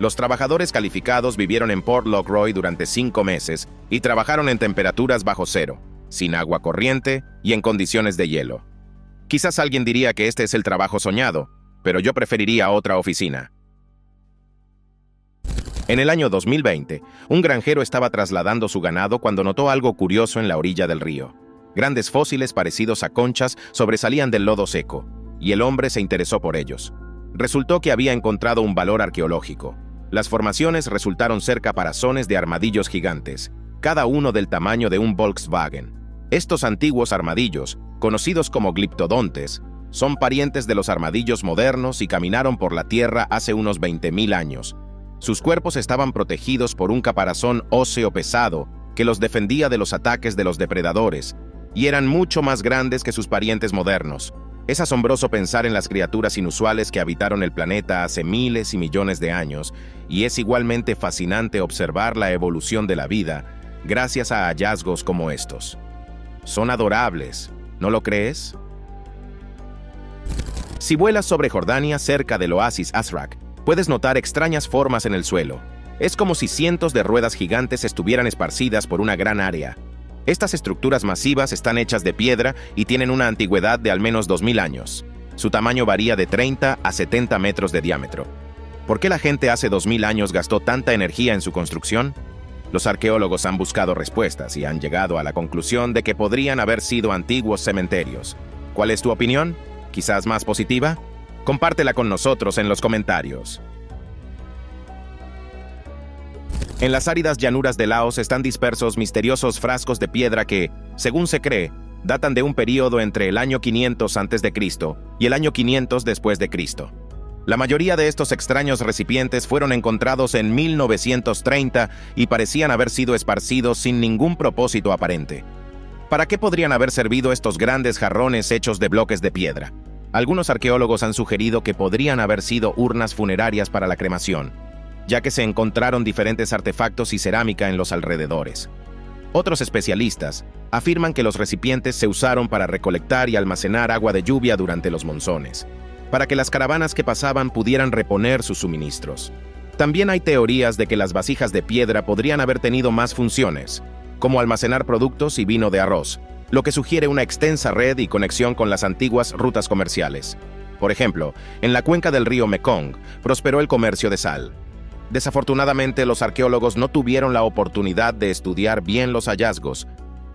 Los trabajadores calificados vivieron en Port Lockroy durante 5 meses y trabajaron en temperaturas bajo cero, sin agua corriente y en condiciones de hielo. Quizás alguien diría que este es el trabajo soñado, pero yo preferiría otra oficina. En el año 2020, un granjero estaba trasladando su ganado cuando notó algo curioso en la orilla del río. Grandes fósiles parecidos a conchas sobresalían del lodo seco, y el hombre se interesó por ellos. Resultó que había encontrado un valor arqueológico. Las formaciones resultaron ser caparazones de armadillos gigantes, cada uno del tamaño de un Volkswagen. Estos antiguos armadillos, conocidos como gliptodontes, son parientes de los armadillos modernos y caminaron por la Tierra hace unos 20,000 años. Sus cuerpos estaban protegidos por un caparazón óseo pesado que los defendía de los ataques de los depredadores, y eran mucho más grandes que sus parientes modernos. Es asombroso pensar en las criaturas inusuales que habitaron el planeta hace miles y millones de años, y es igualmente fascinante observar la evolución de la vida gracias a hallazgos como estos. Son adorables, ¿no lo crees? Si vuelas sobre Jordania cerca del oasis Azraq, puedes notar extrañas formas en el suelo. Es como si cientos de ruedas gigantes estuvieran esparcidas por una gran área. Estas estructuras masivas están hechas de piedra y tienen una antigüedad de al menos 2,000 años. Su tamaño varía de 30 a 70 metros de diámetro. ¿Por qué la gente hace 2,000 años gastó tanta energía en su construcción? Los arqueólogos han buscado respuestas y han llegado a la conclusión de que podrían haber sido antiguos cementerios. ¿Cuál es tu opinión? ¿Quizás más positiva? Compártela con nosotros en los comentarios. En las áridas llanuras de Laos están dispersos misteriosos frascos de piedra que, según se cree, datan de un período entre el año 500 a.C. y el año 500 después de Cristo. La mayoría de estos extraños recipientes fueron encontrados en 1930 y parecían haber sido esparcidos sin ningún propósito aparente. ¿Para qué podrían haber servido estos grandes jarrones hechos de bloques de piedra? Algunos arqueólogos han sugerido que podrían haber sido urnas funerarias para la cremación, ya que se encontraron diferentes artefactos y cerámica en los alrededores. Otros especialistas afirman que los recipientes se usaron para recolectar y almacenar agua de lluvia durante los monzones, para que las caravanas que pasaban pudieran reponer sus suministros. También hay teorías de que las vasijas de piedra podrían haber tenido más funciones, como almacenar productos y vino de arroz, lo que sugiere una extensa red y conexión con las antiguas rutas comerciales. Por ejemplo, en la cuenca del río Mekong prosperó el comercio de sal. Desafortunadamente, los arqueólogos no tuvieron la oportunidad de estudiar bien los hallazgos,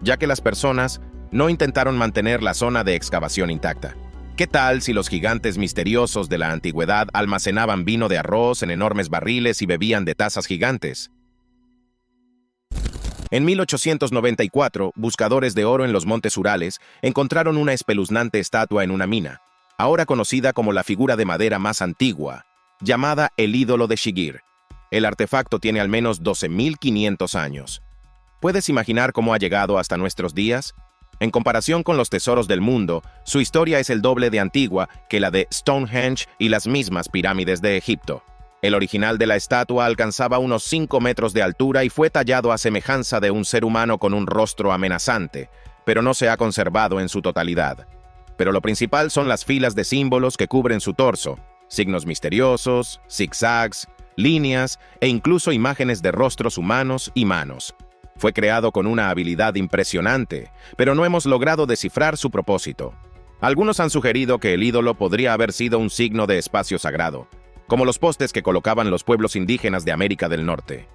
ya que las personas no intentaron mantener la zona de excavación intacta. ¿Qué tal si los gigantes misteriosos de la antigüedad almacenaban vino de arroz en enormes barriles y bebían de tazas gigantes? En 1894, buscadores de oro en los Montes Urales encontraron una espeluznante estatua en una mina, ahora conocida como la figura de madera más antigua, llamada el ídolo de Shigir. El artefacto tiene al menos 12.500 años. ¿Puedes imaginar cómo ha llegado hasta nuestros días? En comparación con los tesoros del mundo, su historia es el doble de antigua que la de Stonehenge y las mismas pirámides de Egipto. El original de la estatua alcanzaba unos 5 metros de altura y fue tallado a semejanza de un ser humano con un rostro amenazante, pero no se ha conservado en su totalidad. Pero lo principal son las filas de símbolos que cubren su torso, signos misteriosos, zigzags, líneas e incluso imágenes de rostros humanos y manos. Fue creado con una habilidad impresionante, pero no hemos logrado descifrar su propósito. Algunos han sugerido que el ídolo podría haber sido un signo de espacio sagrado, como los postes que colocaban los pueblos indígenas de América del Norte.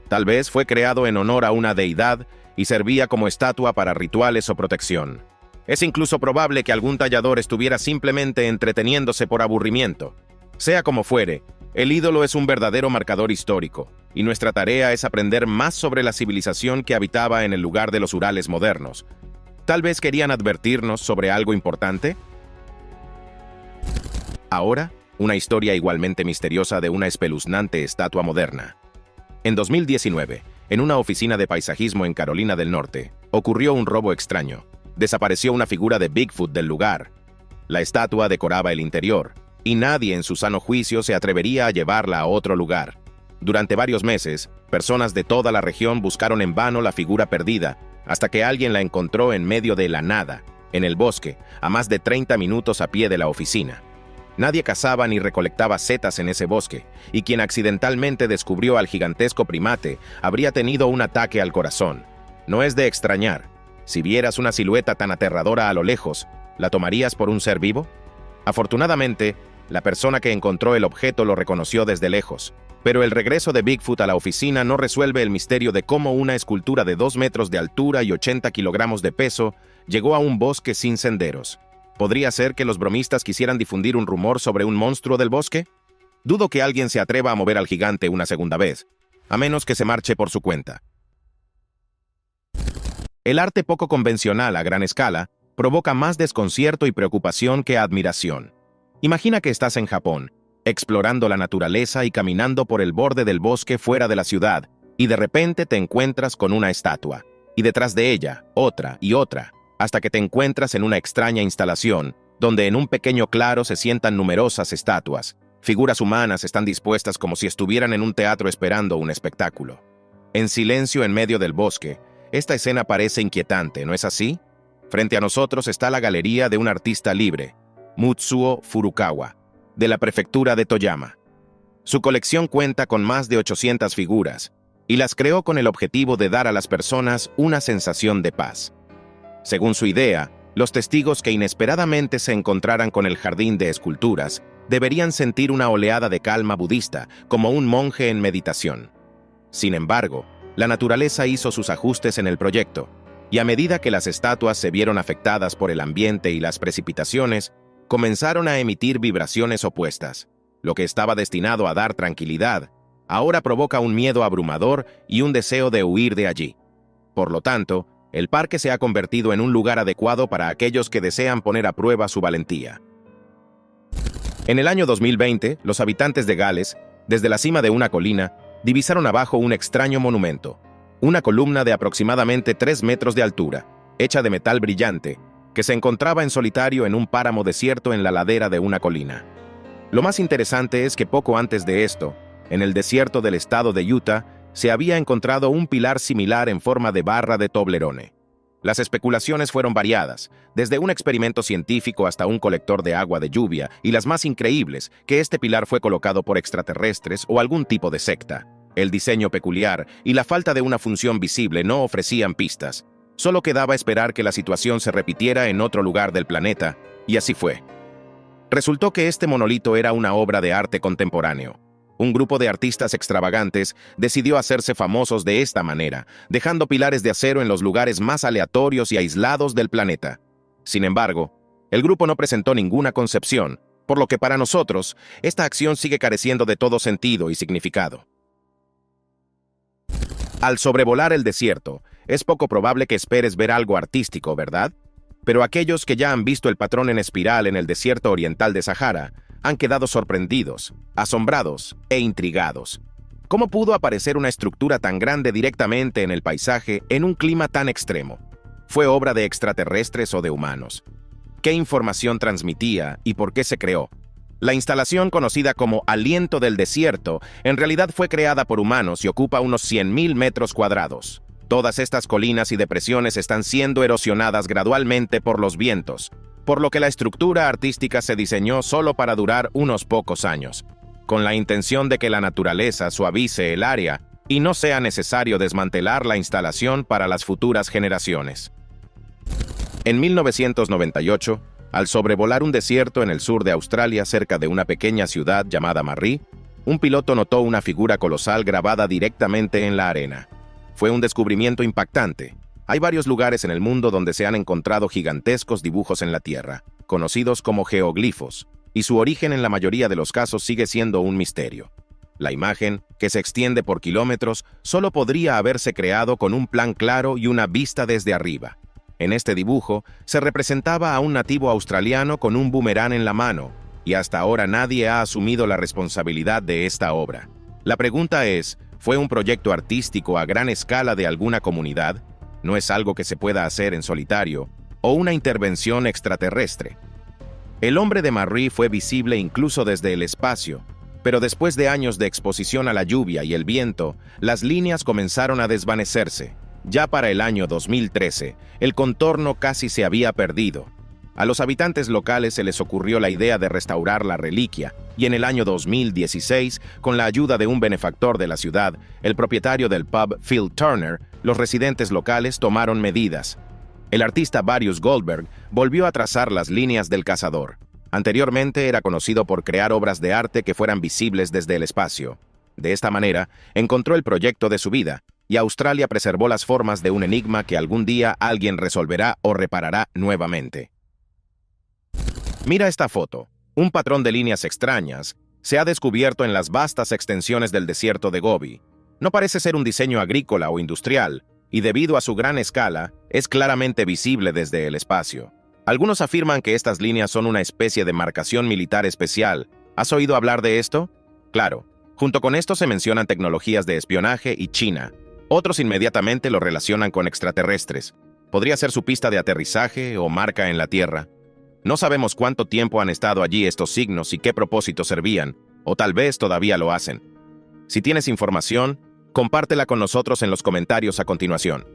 Tal vez fue creado en honor a una deidad y servía como estatua para rituales o protección. Es incluso probable que algún tallador estuviera simplemente entreteniéndose por aburrimiento. Sea como fuere, el ídolo es un verdadero marcador histórico, y nuestra tarea es aprender más sobre la civilización que habitaba en el lugar de los Urales modernos. ¿Tal vez querían advertirnos sobre algo importante? Ahora, una historia igualmente misteriosa de una espeluznante estatua moderna. En 2019, en una oficina de paisajismo en Carolina del Norte, ocurrió un robo extraño. Desapareció una figura de Bigfoot del lugar. La estatua decoraba el interior, y nadie en su sano juicio se atrevería a llevarla a otro lugar. Durante varios meses, personas de toda la región buscaron en vano la figura perdida, hasta que alguien la encontró en medio de la nada, en el bosque, a más de 30 minutos a pie de la oficina. Nadie cazaba ni recolectaba setas en ese bosque, y quien accidentalmente descubrió al gigantesco primate habría tenido un ataque al corazón. No es de extrañar. Si vieras una silueta tan aterradora a lo lejos, ¿la tomarías por un ser vivo? Afortunadamente, la persona que encontró el objeto lo reconoció desde lejos, pero el regreso de Bigfoot a la oficina no resuelve el misterio de cómo una escultura de 2 metros de altura y 80 kilogramos de peso llegó a un bosque sin senderos. ¿Podría ser que los bromistas quisieran difundir un rumor sobre un monstruo del bosque? Dudo que alguien se atreva a mover al gigante una segunda vez, a menos que se marche por su cuenta. El arte poco convencional a gran escala provoca más desconcierto y preocupación que admiración. Imagina que estás en Japón, explorando la naturaleza y caminando por el borde del bosque fuera de la ciudad, y de repente te encuentras con una estatua, y detrás de ella, otra y otra, hasta que te encuentras en una extraña instalación, donde en un pequeño claro se sientan numerosas estatuas. Figuras humanas están dispuestas como si estuvieran en un teatro esperando un espectáculo. En silencio en medio del bosque, esta escena parece inquietante, ¿no es así? Frente a nosotros está la galería de un artista libre, Mutsuo Furukawa, de la prefectura de Toyama. Su colección cuenta con más de 800 figuras, y las creó con el objetivo de dar a las personas una sensación de paz. Según su idea, los testigos que inesperadamente se encontraran con el jardín de esculturas deberían sentir una oleada de calma budista, como un monje en meditación. Sin embargo, la naturaleza hizo sus ajustes en el proyecto, y a medida que las estatuas se vieron afectadas por el ambiente y las precipitaciones, comenzaron a emitir vibraciones opuestas. Lo que estaba destinado a dar tranquilidad, ahora provoca un miedo abrumador y un deseo de huir de allí. Por lo tanto, el parque se ha convertido en un lugar adecuado para aquellos que desean poner a prueba su valentía. En el año 2020, los habitantes de Gales, desde la cima de una colina, divisaron abajo un extraño monumento, una columna de aproximadamente 3 metros de altura, hecha de metal brillante, que se encontraba en solitario en un páramo desierto en la ladera de una colina. Lo más interesante es que poco antes de esto, en el desierto del estado de Utah, se había encontrado un pilar similar en forma de barra de Toblerone. Las especulaciones fueron variadas, desde un experimento científico hasta un colector de agua de lluvia, y las más increíbles, que este pilar fue colocado por extraterrestres o algún tipo de secta. El diseño peculiar y la falta de una función visible no ofrecían pistas. Solo quedaba esperar que la situación se repitiera en otro lugar del planeta, y así fue. Resultó que este monolito era una obra de arte contemporáneo. Un grupo de artistas extravagantes decidió hacerse famosos de esta manera, dejando pilares de acero en los lugares más aleatorios y aislados del planeta. Sin embargo, el grupo no presentó ninguna concepción, por lo que para nosotros, esta acción sigue careciendo de todo sentido y significado. Al sobrevolar el desierto, es poco probable que esperes ver algo artístico, ¿verdad? Pero aquellos que ya han visto el patrón en espiral en el desierto oriental de Sahara han quedado sorprendidos, asombrados e intrigados. ¿Cómo pudo aparecer una estructura tan grande directamente en el paisaje en un clima tan extremo? ¿Fue obra de extraterrestres o de humanos? ¿Qué información transmitía y por qué se creó? La instalación conocida como Aliento del Desierto en realidad fue creada por humanos y ocupa unos 100.000 metros cuadrados. Todas estas colinas y depresiones están siendo erosionadas gradualmente por los vientos, por lo que la estructura artística se diseñó solo para durar unos pocos años, con la intención de que la naturaleza suavice el área y no sea necesario desmantelar la instalación para las futuras generaciones. En 1998, al sobrevolar un desierto en el sur de Australia cerca de una pequeña ciudad llamada Marree, un piloto notó una figura colosal grabada directamente en la arena. Fue un descubrimiento impactante. Hay varios lugares en el mundo donde se han encontrado gigantescos dibujos en la Tierra, conocidos como geoglifos, y su origen en la mayoría de los casos sigue siendo un misterio. La imagen, que se extiende por kilómetros, solo podría haberse creado con un plan claro y una vista desde arriba. En este dibujo, se representaba a un nativo australiano con un boomerang en la mano, y hasta ahora nadie ha asumido la responsabilidad de esta obra. La pregunta es, ¿fue un proyecto artístico a gran escala de alguna comunidad? ¿No es algo que se pueda hacer en solitario? ¿O una intervención extraterrestre? El hombre de Marree fue visible incluso desde el espacio, pero después de años de exposición a la lluvia y el viento, las líneas comenzaron a desvanecerse. Ya para el año 2013, el contorno casi se había perdido. A los habitantes locales se les ocurrió la idea de restaurar la reliquia, y en el año 2016, con la ayuda de un benefactor de la ciudad, el propietario del pub Phil Turner, los residentes locales tomaron medidas. El artista Varius Goldberg volvió a trazar las líneas del cazador. Anteriormente era conocido por crear obras de arte que fueran visibles desde el espacio. De esta manera, encontró el proyecto de su vida, y Australia preservó las formas de un enigma que algún día alguien resolverá o reparará nuevamente. Mira esta foto. Un patrón de líneas extrañas se ha descubierto en las vastas extensiones del desierto de Gobi. No parece ser un diseño agrícola o industrial, y debido a su gran escala, es claramente visible desde el espacio. Algunos afirman que estas líneas son una especie de marcación militar especial. ¿Has oído hablar de esto? Claro. Junto con esto se mencionan tecnologías de espionaje y China. Otros inmediatamente lo relacionan con extraterrestres. Podría ser su pista de aterrizaje o marca en la Tierra. No sabemos cuánto tiempo han estado allí estos signos y qué propósito servían, o tal vez todavía lo hacen. Si tienes información, compártela con nosotros en los comentarios a continuación.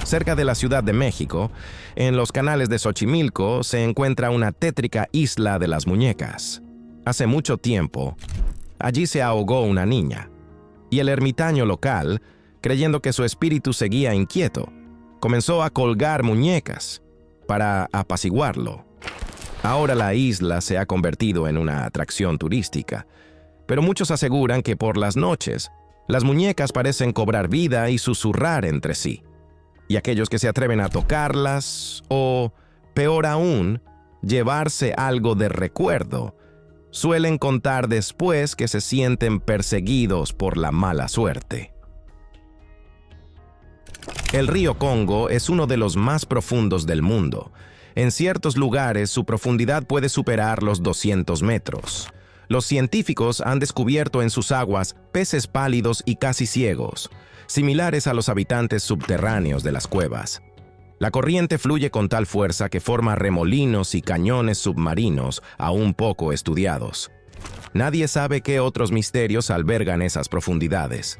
Cerca de la Ciudad de México, en los canales de Xochimilco, se encuentra una tétrica isla de las muñecas. Hace mucho tiempo, allí se ahogó una niña, y el ermitaño local, creyendo que su espíritu seguía inquieto, comenzó a colgar muñecas para apaciguarlo. Ahora la isla se ha convertido en una atracción turística, pero muchos aseguran que por las noches, las muñecas parecen cobrar vida y susurrar entre sí. Y aquellos que se atreven a tocarlas, o, peor aún, llevarse algo de recuerdo, suelen contar después que se sienten perseguidos por la mala suerte. El río Congo es uno de los más profundos del mundo. En ciertos lugares su profundidad puede superar los 200 metros. Los científicos han descubierto en sus aguas peces pálidos y casi ciegos, similares a los habitantes subterráneos de las cuevas. La corriente fluye con tal fuerza que forma remolinos y cañones submarinos aún poco estudiados. Nadie sabe qué otros misterios albergan esas profundidades.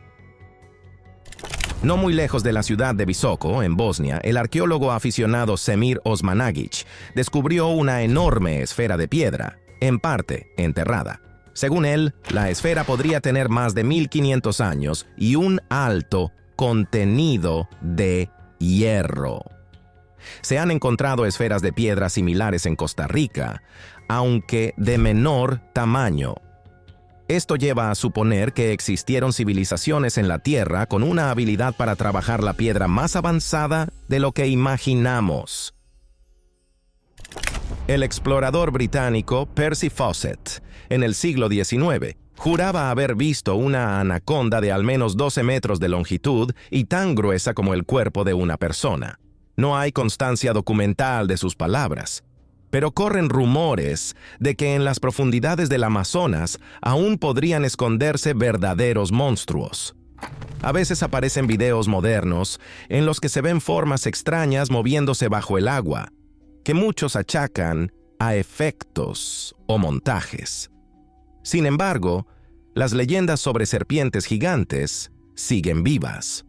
No muy lejos de la ciudad de Visoko, en Bosnia, el arqueólogo aficionado Semir Osmanagic descubrió una enorme esfera de piedra, en parte enterrada. Según él, la esfera podría tener más de 1500 años y un alto contenido de hierro. Se han encontrado esferas de piedra similares en Costa Rica, aunque de menor tamaño. Esto lleva a suponer que existieron civilizaciones en la Tierra con una habilidad para trabajar la piedra más avanzada de lo que imaginamos. El explorador británico Percy Fawcett, en el siglo XIX, Juraba haber visto una anaconda de al menos 12 metros de longitud y tan gruesa como el cuerpo de una persona. No hay constancia documental de sus palabras, pero corren rumores de que en las profundidades del Amazonas aún podrían esconderse verdaderos monstruos. A veces aparecen videos modernos en los que se ven formas extrañas moviéndose bajo el agua, que muchos achacan a efectos o montajes. Sin embargo, las leyendas sobre serpientes gigantes siguen vivas.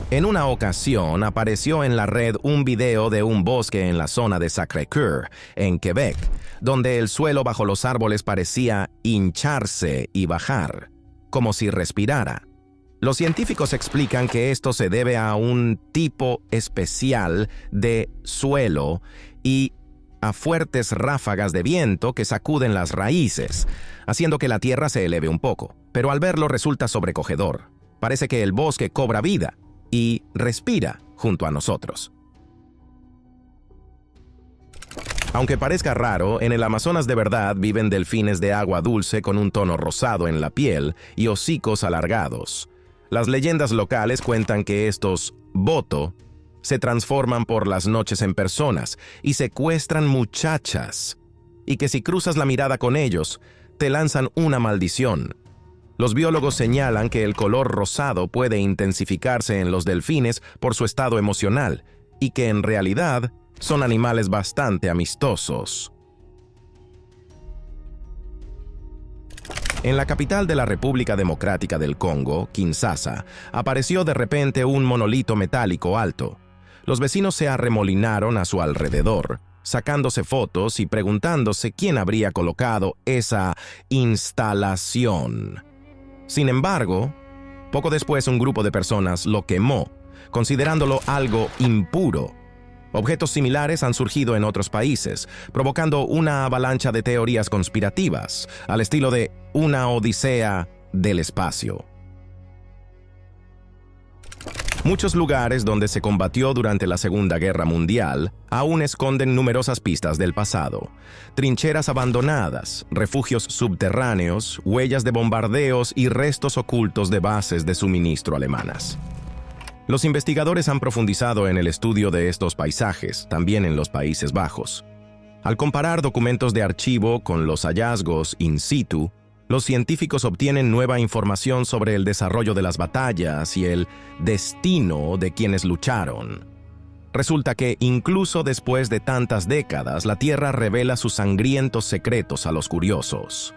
En una ocasión apareció en la red un video de un bosque en la zona de Sacré-Cœur, en Quebec, donde el suelo bajo los árboles parecía hincharse y bajar, como si respirara. Los científicos explican que esto se debe a un tipo especial de suelo y a fuertes ráfagas de viento que sacuden las raíces, haciendo que la tierra se eleve un poco. Pero al verlo resulta sobrecogedor. Parece que el bosque cobra vida y respira junto a nosotros. Aunque parezca raro, en el Amazonas de verdad viven delfines de agua dulce con un tono rosado en la piel y hocicos alargados. Las leyendas locales cuentan que estos boto se transforman por las noches en personas y secuestran muchachas, y que si cruzas la mirada con ellos, te lanzan una maldición. Los biólogos señalan que el color rosado puede intensificarse en los delfines por su estado emocional, y que en realidad son animales bastante amistosos. En la capital de la República Democrática del Congo, Kinshasa, apareció de repente un monolito metálico alto. Los vecinos se arremolinaron a su alrededor, sacándose fotos y preguntándose quién habría colocado esa instalación. Sin embargo, poco después un grupo de personas lo quemó, considerándolo algo impuro. Objetos similares han surgido en otros países, provocando una avalancha de teorías conspirativas, al estilo de una odisea del espacio. Muchos lugares donde se combatió durante la Segunda Guerra Mundial aún esconden numerosas pistas del pasado. Trincheras abandonadas, refugios subterráneos, huellas de bombardeos y restos ocultos de bases de suministro alemanas. Los investigadores han profundizado en el estudio de estos paisajes, también en los Países Bajos. Al comparar documentos de archivo con los hallazgos in situ, los científicos obtienen nueva información sobre el desarrollo de las batallas y el destino de quienes lucharon. Resulta que, incluso después de tantas décadas, la Tierra revela sus sangrientos secretos a los curiosos.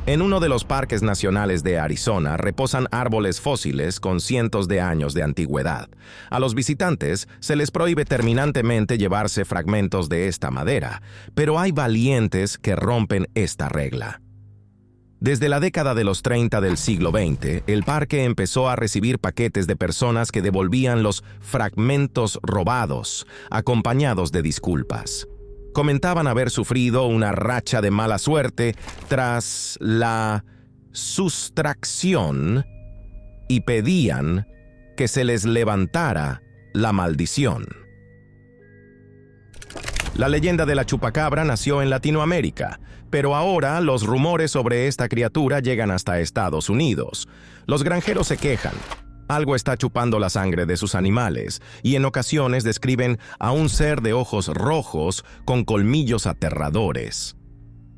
En uno de los parques nacionales de Arizona reposan árboles fósiles con cientos de años de antigüedad. A los visitantes se les prohíbe terminantemente llevarse fragmentos de esta madera, pero hay valientes que rompen esta regla. Desde la década de los 30 del siglo XX, el parque empezó a recibir paquetes de personas que devolvían los fragmentos robados, acompañados de disculpas. Comentaban haber sufrido una racha de mala suerte tras la sustracción y pedían que se les levantara la maldición. La leyenda de la chupacabra nació en Latinoamérica, pero ahora los rumores sobre esta criatura llegan hasta Estados Unidos. Los granjeros se quejan. Algo está chupando la sangre de sus animales, y en ocasiones describen a un ser de ojos rojos con colmillos aterradores.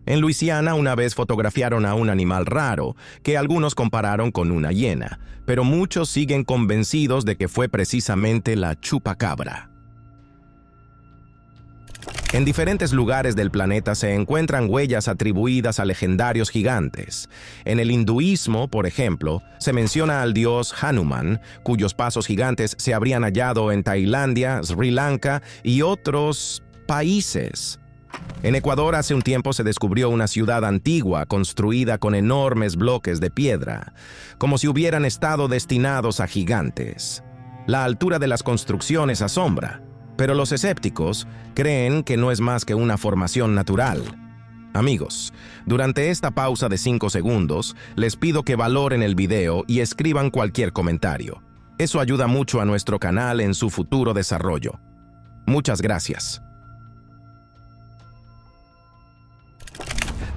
En Luisiana una vez fotografiaron a un animal raro, que algunos compararon con una hiena, pero muchos siguen convencidos de que fue precisamente la chupacabra. En diferentes lugares del planeta se encuentran huellas atribuidas a legendarios gigantes. En el hinduismo, por ejemplo, se menciona al dios Hanuman, cuyos pasos gigantes se habrían hallado en Tailandia, Sri Lanka y otros países. En Ecuador hace un tiempo se descubrió una ciudad antigua construida con enormes bloques de piedra, como si hubieran estado destinados a gigantes. La altura de las construcciones asombra, pero los escépticos creen que no es más que una formación natural. Amigos, durante esta pausa de 5 segundos, les pido que valoren el video y escriban cualquier comentario. Eso ayuda mucho a nuestro canal en su futuro desarrollo. Muchas gracias.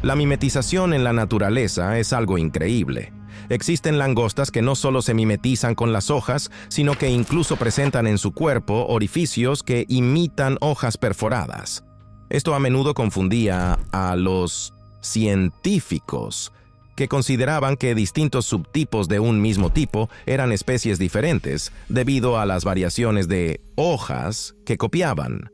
La mimetización en la naturaleza es algo increíble. Existen langostas que no solo se mimetizan con las hojas, sino que incluso presentan en su cuerpo orificios que imitan hojas perforadas. Esto a menudo confundía a los científicos, que consideraban que distintos subtipos de un mismo tipo eran especies diferentes debido a las variaciones de hojas que copiaban.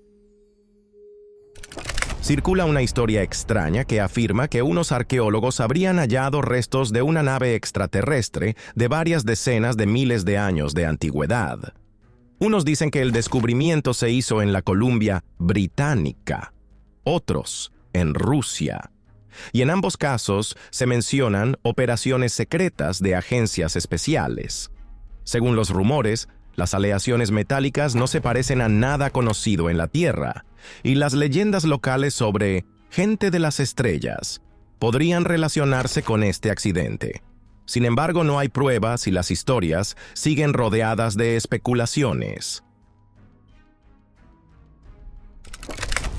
Circula una historia extraña que afirma que unos arqueólogos habrían hallado restos de una nave extraterrestre de varias decenas de miles de años de antigüedad. Unos dicen que el descubrimiento se hizo en la Columbia Británica, otros en Rusia. Y en ambos casos se mencionan operaciones secretas de agencias especiales. Según los rumores, las aleaciones metálicas no se parecen a nada conocido en la Tierra, y las leyendas locales sobre gente de las estrellas podrían relacionarse con este accidente. Sin embargo, no hay pruebas y las historias siguen rodeadas de especulaciones.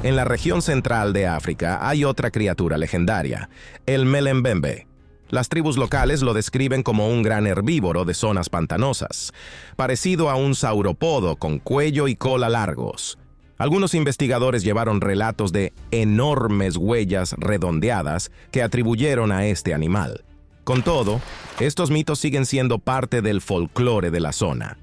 En la región central de África hay otra criatura legendaria, el Melembembe. Las tribus locales lo describen como un gran herbívoro de zonas pantanosas, parecido a un saurópodo con cuello y cola largos. Algunos investigadores llevaron relatos de enormes huellas redondeadas que atribuyeron a este animal. Con todo, estos mitos siguen siendo parte del folclore de la zona.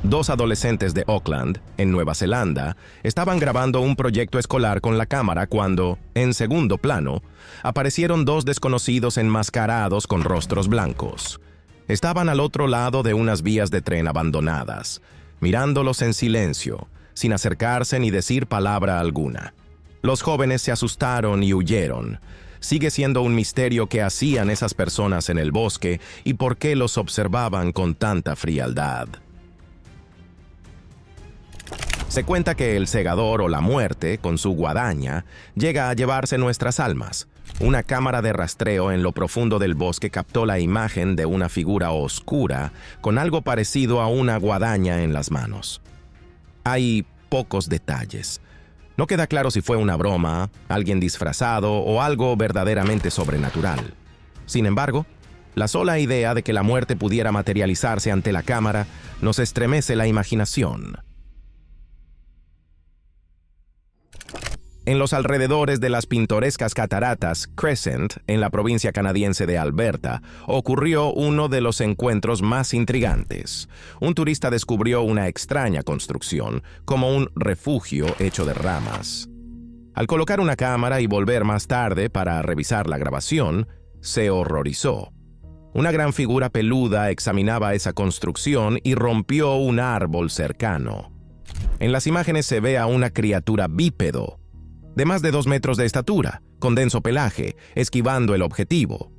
Dos adolescentes de Auckland, en Nueva Zelanda, estaban grabando un proyecto escolar con la cámara cuando, en segundo plano, aparecieron dos desconocidos enmascarados con rostros blancos. Estaban al otro lado de unas vías de tren abandonadas, mirándolos en silencio, sin acercarse ni decir palabra alguna. Los jóvenes se asustaron y huyeron. Sigue siendo un misterio qué hacían esas personas en el bosque y por qué los observaban con tanta frialdad. Se cuenta que el segador o la muerte, con su guadaña, llega a llevarse nuestras almas. Una cámara de rastreo en lo profundo del bosque captó la imagen de una figura oscura con algo parecido a una guadaña en las manos. Hay pocos detalles. No queda claro si fue una broma, alguien disfrazado o algo verdaderamente sobrenatural. Sin embargo, la sola idea de que la muerte pudiera materializarse ante la cámara nos estremece la imaginación. En los alrededores de las pintorescas cataratas Crescent, en la provincia canadiense de Alberta, ocurrió uno de los encuentros más intrigantes. Un turista descubrió una extraña construcción, como un refugio hecho de ramas. Al colocar una cámara y volver más tarde para revisar la grabación, se horrorizó. Una gran figura peluda examinaba esa construcción y rompió un árbol cercano. En las imágenes se ve a una criatura bípedo, de más de 2 metros de estatura, con denso pelaje, esquivando el objetivo.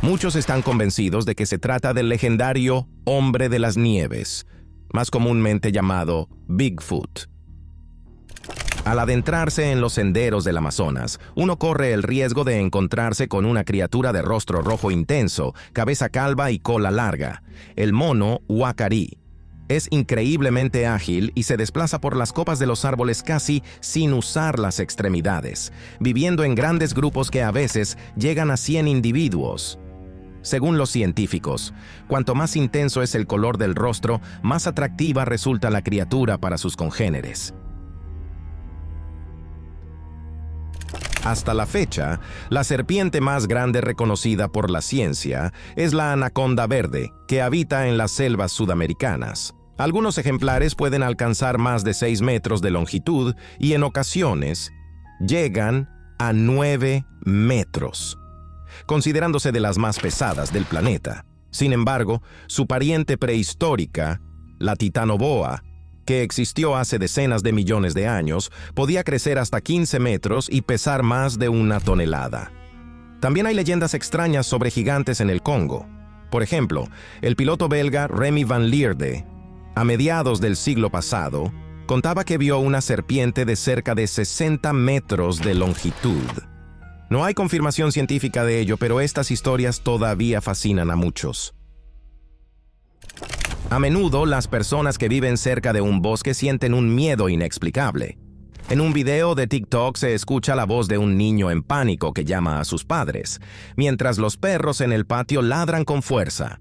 Muchos están convencidos de que se trata del legendario Hombre de las Nieves, más comúnmente llamado Bigfoot. Al adentrarse en los senderos del Amazonas, uno corre el riesgo de encontrarse con una criatura de rostro rojo intenso, cabeza calva y cola larga, el mono huacarí. Es increíblemente ágil y se desplaza por las copas de los árboles casi sin usar las extremidades, viviendo en grandes grupos que a veces llegan a 100 individuos. Según los científicos, cuanto más intenso es el color del rostro, más atractiva resulta la criatura para sus congéneres. Hasta la fecha, la serpiente más grande reconocida por la ciencia es la anaconda verde, que habita en las selvas sudamericanas. Algunos ejemplares pueden alcanzar más de 6 metros de longitud y en ocasiones llegan a 9 metros, considerándose de las más pesadas del planeta. Sin embargo, su pariente prehistórica, la titanoboa, que existió hace decenas de millones de años, podía crecer hasta 15 metros y pesar más de 1 tonelada. También hay leyendas extrañas sobre gigantes en el Congo. Por ejemplo, el piloto belga Remy Van Lierde, a mediados del siglo pasado, contaba que vio una serpiente de cerca de 60 metros de longitud. No hay confirmación científica de ello, pero estas historias todavía fascinan a muchos. A menudo, las personas que viven cerca de un bosque sienten un miedo inexplicable. En un video de TikTok se escucha la voz de un niño en pánico que llama a sus padres, mientras los perros en el patio ladran con fuerza.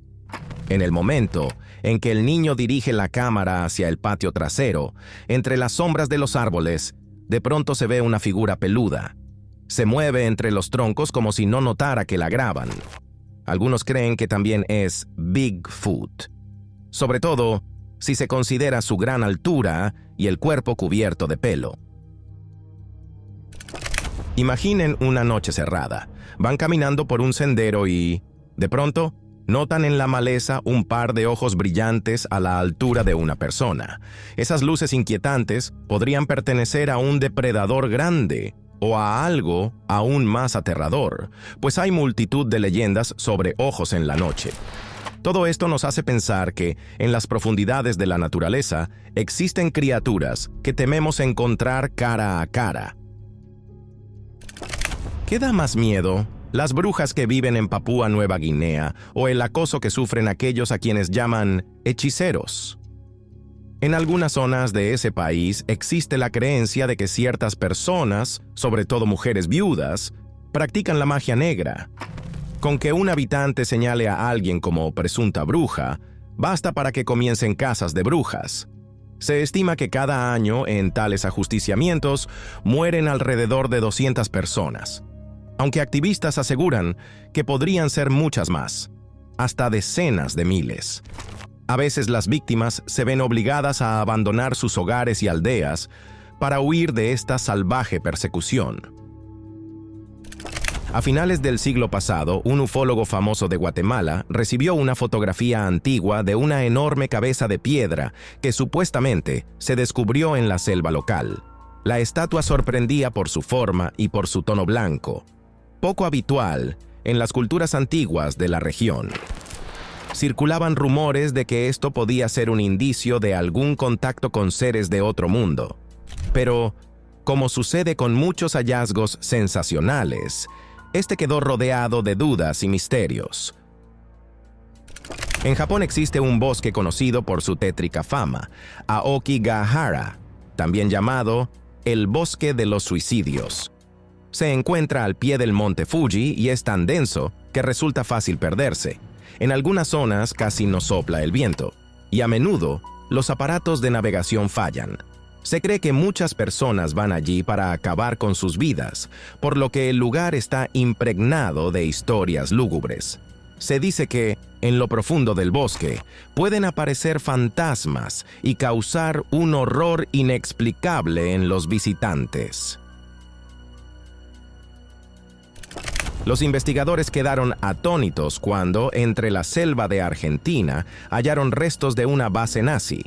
En el momento en que el niño dirige la cámara hacia el patio trasero, entre las sombras de los árboles, de pronto se ve una figura peluda. Se mueve entre los troncos como si no notara que la graban. Algunos creen que también es Bigfoot, sobre todo si se considera su gran altura y el cuerpo cubierto de pelo. Imaginen una noche cerrada. Van caminando por un sendero y, de pronto, notan en la maleza un par de ojos brillantes a la altura de una persona. Esas luces inquietantes podrían pertenecer a un depredador grande o a algo aún más aterrador, pues hay multitud de leyendas sobre ojos en la noche. Todo esto nos hace pensar que, en las profundidades de la naturaleza, existen criaturas que tememos encontrar cara a cara. ¿Qué da más miedo? ¿Las brujas que viven en Papúa Nueva Guinea o el acoso que sufren aquellos a quienes llaman hechiceros? En algunas zonas de ese país existe la creencia de que ciertas personas, sobre todo mujeres viudas, practican la magia negra. Con que un habitante señale a alguien como presunta bruja, basta para que comiencen casas de brujas. Se estima que cada año en tales ajusticiamientos mueren alrededor de 200 personas, aunque activistas aseguran que podrían ser muchas más, hasta decenas de miles. A veces las víctimas se ven obligadas a abandonar sus hogares y aldeas para huir de esta salvaje persecución. A finales del siglo pasado, un ufólogo famoso de Guatemala recibió una fotografía antigua de una enorme cabeza de piedra que supuestamente se descubrió en la selva local. La estatua sorprendía por su forma y por su tono blanco, poco habitual en las culturas antiguas de la región. Circulaban rumores de que esto podía ser un indicio de algún contacto con seres de otro mundo. Pero, como sucede con muchos hallazgos sensacionales, este quedó rodeado de dudas y misterios. En Japón existe un bosque conocido por su tétrica fama, Aokigahara, también llamado el Bosque de los Suicidios. Se encuentra al pie del monte Fuji y es tan denso que resulta fácil perderse. En algunas zonas casi no sopla el viento, y a menudo los aparatos de navegación fallan. Se cree que muchas personas van allí para acabar con sus vidas, por lo que el lugar está impregnado de historias lúgubres. Se dice que, en lo profundo del bosque, pueden aparecer fantasmas y causar un horror inexplicable en los visitantes. Los investigadores quedaron atónitos cuando, entre la selva de Argentina, hallaron restos de una base nazi.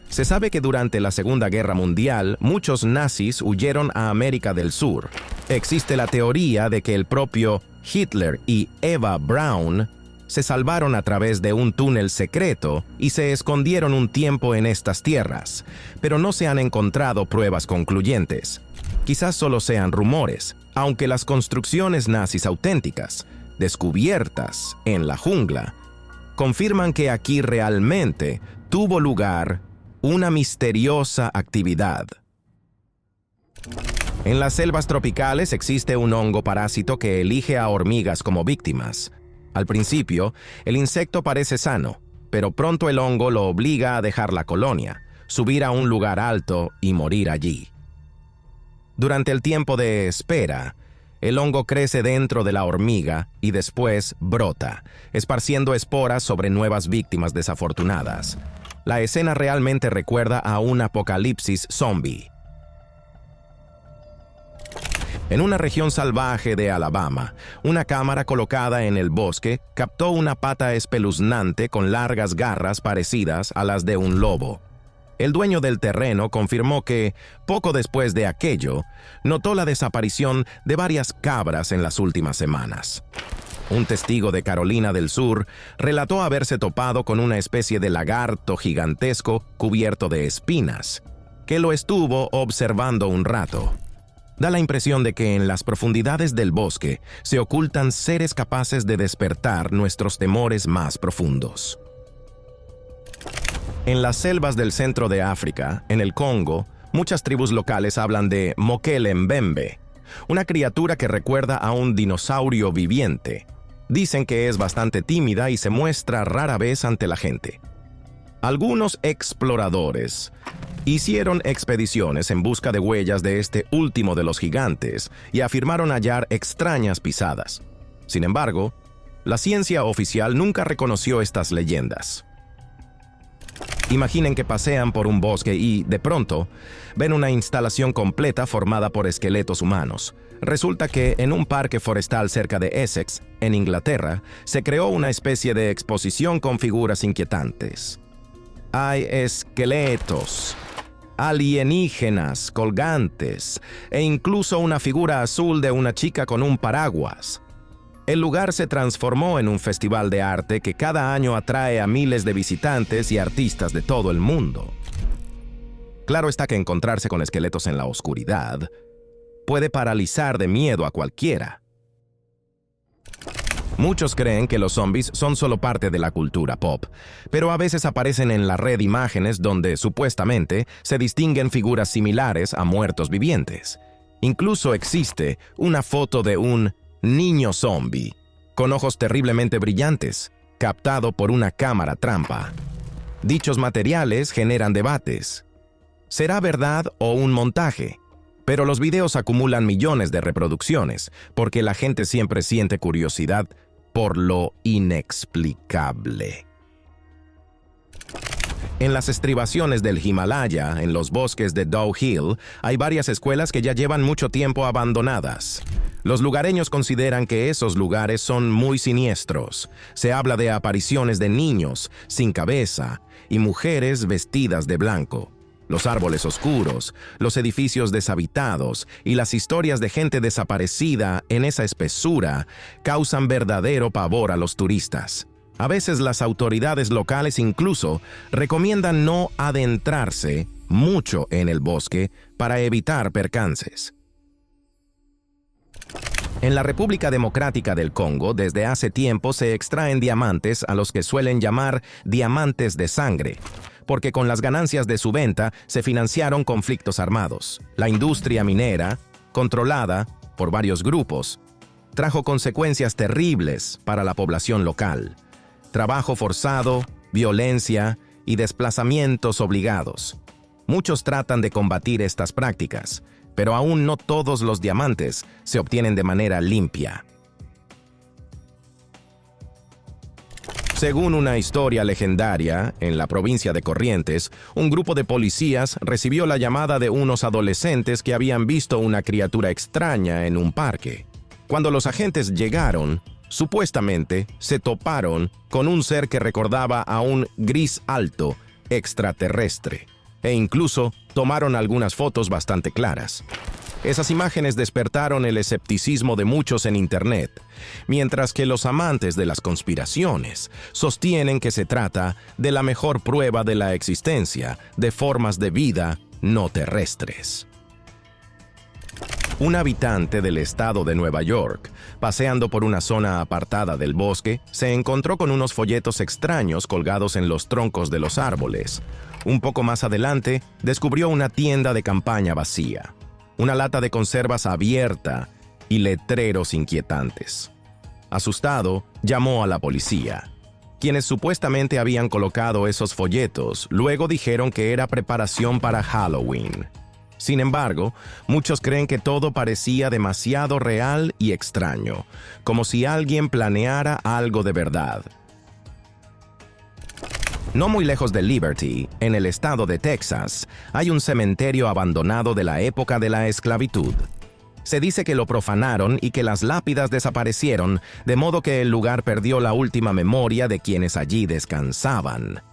Se sabe que durante la Segunda Guerra Mundial, muchos nazis huyeron a América del Sur. Existe la teoría de que el propio Hitler y Eva Braun se salvaron a través de un túnel secreto y se escondieron un tiempo en estas tierras, pero no se han encontrado pruebas concluyentes. Quizás solo sean rumores, aunque las construcciones nazis auténticas, descubiertas en la jungla, confirman que aquí realmente tuvo lugar una misteriosa actividad. En las selvas tropicales existe un hongo parásito que elige a hormigas como víctimas. Al principio, el insecto parece sano, pero pronto el hongo lo obliga a dejar la colonia, subir a un lugar alto y morir allí. Durante el tiempo de espera, el hongo crece dentro de la hormiga y después brota, esparciendo esporas sobre nuevas víctimas desafortunadas. La escena realmente recuerda a un apocalipsis zombie. En una región salvaje de Alabama, una cámara colocada en el bosque captó una pata espeluznante con largas garras parecidas a las de un lobo. El dueño del terreno confirmó que, poco después de aquello, notó la desaparición de varias cabras en las últimas semanas. Un testigo de Carolina del Sur relató haberse topado con una especie de lagarto gigantesco cubierto de espinas, que lo estuvo observando un rato. Da la impresión de que en las profundidades del bosque se ocultan seres capaces de despertar nuestros temores más profundos. En las selvas del centro de África, en el Congo, Muchas tribus locales hablan de Mokele Mbembe, una criatura que recuerda a un dinosaurio viviente. Dicen que es bastante tímida y se muestra rara vez ante la gente. Algunos exploradores hicieron expediciones en busca de huellas de este último de los gigantes y afirmaron hallar extrañas pisadas. Sin embargo, la ciencia oficial nunca reconoció estas leyendas. Imaginen que pasean por un bosque y, de pronto, ven una instalación completa formada por esqueletos humanos. Resulta que en un parque forestal cerca de Essex, en Inglaterra, se creó una especie de exposición con figuras inquietantes. Hay esqueletos, alienígenas, colgantes, e incluso una figura azul de una chica con un paraguas. El lugar se transformó en un festival de arte que cada año atrae a miles de visitantes y artistas de todo el mundo. Claro está que encontrarse con esqueletos en la oscuridad puede paralizar de miedo a cualquiera. Muchos creen que los zombies son solo parte de la cultura pop, pero a veces aparecen en la red imágenes donde supuestamente se distinguen figuras similares a muertos vivientes. Incluso existe una foto de un niño zombie, con ojos terriblemente brillantes, captado por una cámara trampa. Dichos materiales generan debates. ¿Será verdad o un montaje? Pero los videos acumulan millones de reproducciones, porque la gente siempre siente curiosidad por lo inexplicable. En las estribaciones del Himalaya, en los bosques de Dow Hill, hay varias escuelas que ya llevan mucho tiempo abandonadas. Los lugareños consideran que esos lugares son muy siniestros. Se habla de apariciones de niños sin cabeza y mujeres vestidas de blanco. Los árboles oscuros, los edificios deshabitados y las historias de gente desaparecida en esa espesura causan verdadero pavor a los turistas. A veces las autoridades locales incluso recomiendan no adentrarse mucho en el bosque para evitar percances. En la República Democrática del Congo, desde hace tiempo se extraen diamantes a los que suelen llamar diamantes de sangre, porque con las ganancias de su venta se financiaron conflictos armados. La industria minera, controlada por varios grupos, trajo consecuencias terribles para la población local. Trabajo forzado, violencia y desplazamientos obligados. Muchos tratan de combatir estas prácticas, pero aún no todos los diamantes se obtienen de manera limpia. Según una historia legendaria, en la provincia de Corrientes, un grupo de policías recibió la llamada de unos adolescentes que habían visto una criatura extraña en un parque. Cuando los agentes llegaron, supuestamente se toparon con un ser que recordaba a un gris alto extraterrestre, e incluso tomaron algunas fotos bastante claras. Esas imágenes despertaron el escepticismo de muchos en Internet, mientras que los amantes de las conspiraciones sostienen que se trata de la mejor prueba de la existencia de formas de vida no terrestres. Un habitante del estado de Nueva York, paseando por una zona apartada del bosque, se encontró con unos folletos extraños colgados en los troncos de los árboles. Un poco más adelante, descubrió una tienda de campaña vacía, una lata de conservas abierta y letreros inquietantes. Asustado, llamó a la policía. Quienes supuestamente habían colocado esos folletos, luego dijeron que era preparación para Halloween. Sin embargo, muchos creen que todo parecía demasiado real y extraño, como si alguien planeara algo de verdad. No muy lejos de Liberty, en el estado de Texas, hay un cementerio abandonado de la época de la esclavitud. Se dice que lo profanaron y que las lápidas desaparecieron, de modo que el lugar perdió la última memoria de quienes allí descansaban.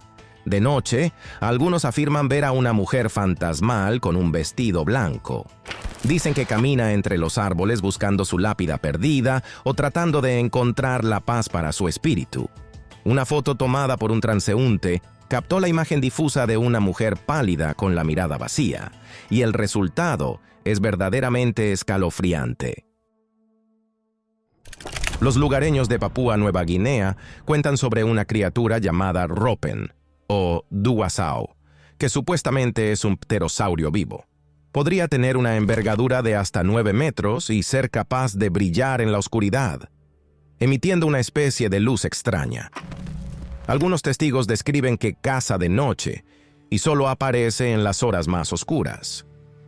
De noche, algunos afirman ver a una mujer fantasmal con un vestido blanco. Dicen que camina entre los árboles buscando su lápida perdida o tratando de encontrar la paz para su espíritu. Una foto tomada por un transeúnte captó la imagen difusa de una mujer pálida con la mirada vacía, y el resultado es verdaderamente escalofriante. Los lugareños de Papúa Nueva Guinea cuentan sobre una criatura llamada Ropen, o Duwasao, que supuestamente es un pterosaurio vivo. Podría tener una envergadura de hasta 9 metros y ser capaz de brillar en la oscuridad, emitiendo una especie de luz extraña. Algunos testigos describen que caza de noche y solo aparece en las horas más oscuras.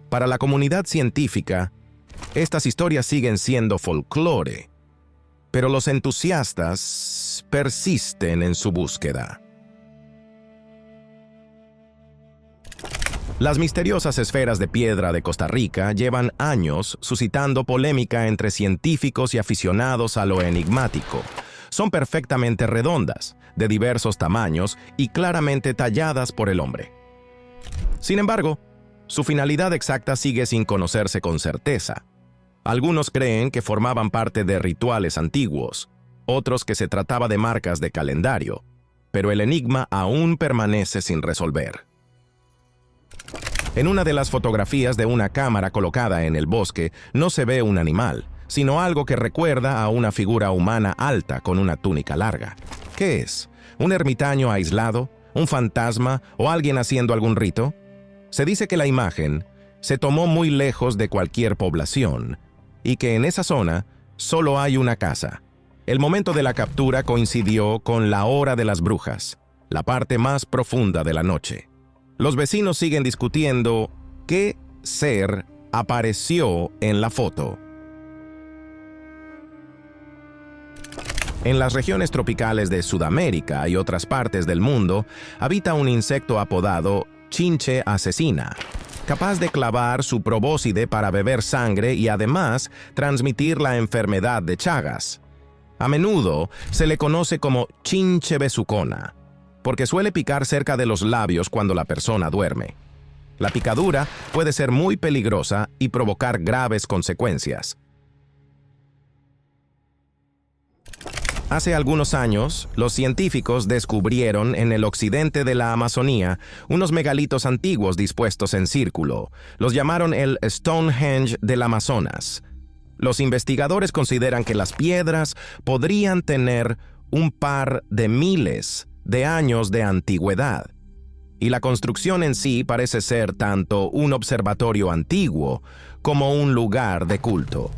Para la comunidad científica, estas historias siguen siendo folclore, pero los entusiastas persisten en su búsqueda. Las misteriosas esferas de piedra de Costa Rica llevan años suscitando polémica entre científicos y aficionados a lo enigmático. Son perfectamente redondas, de diversos tamaños y claramente talladas por el hombre. Sin embargo, su finalidad exacta sigue sin conocerse con certeza. Algunos creen que formaban parte de rituales antiguos, otros que se trataba de marcas de calendario, pero el enigma aún permanece sin resolver. En una de las fotografías de una cámara colocada en el bosque no se ve un animal, sino algo que recuerda a una figura humana alta con una túnica larga. ¿Qué es? ¿Un ermitaño aislado? ¿Un fantasma? ¿O alguien haciendo algún rito? Se dice que la imagen se tomó muy lejos de cualquier población y que en esa zona solo hay una casa. El momento de la captura coincidió con la hora de las brujas, la parte más profunda de la noche. Los vecinos siguen discutiendo qué ser apareció en la foto. En las regiones tropicales de Sudamérica y otras partes del mundo habita un insecto apodado chinche asesina, capaz de clavar su probóscide para beber sangre y además transmitir la enfermedad de Chagas. A menudo se le conoce como chinche besucona, porque suele picar cerca de los labios cuando la persona duerme. La picadura puede ser muy peligrosa y provocar graves consecuencias. Hace algunos años, los científicos descubrieron en el occidente de la Amazonía unos megalitos antiguos dispuestos en círculo. Los llamaron el Stonehenge del Amazonas. Los investigadores consideran que las piedras podrían tener un par de miles de años de antigüedad, y la construcción en sí parece ser tanto un observatorio antiguo como un lugar de culto.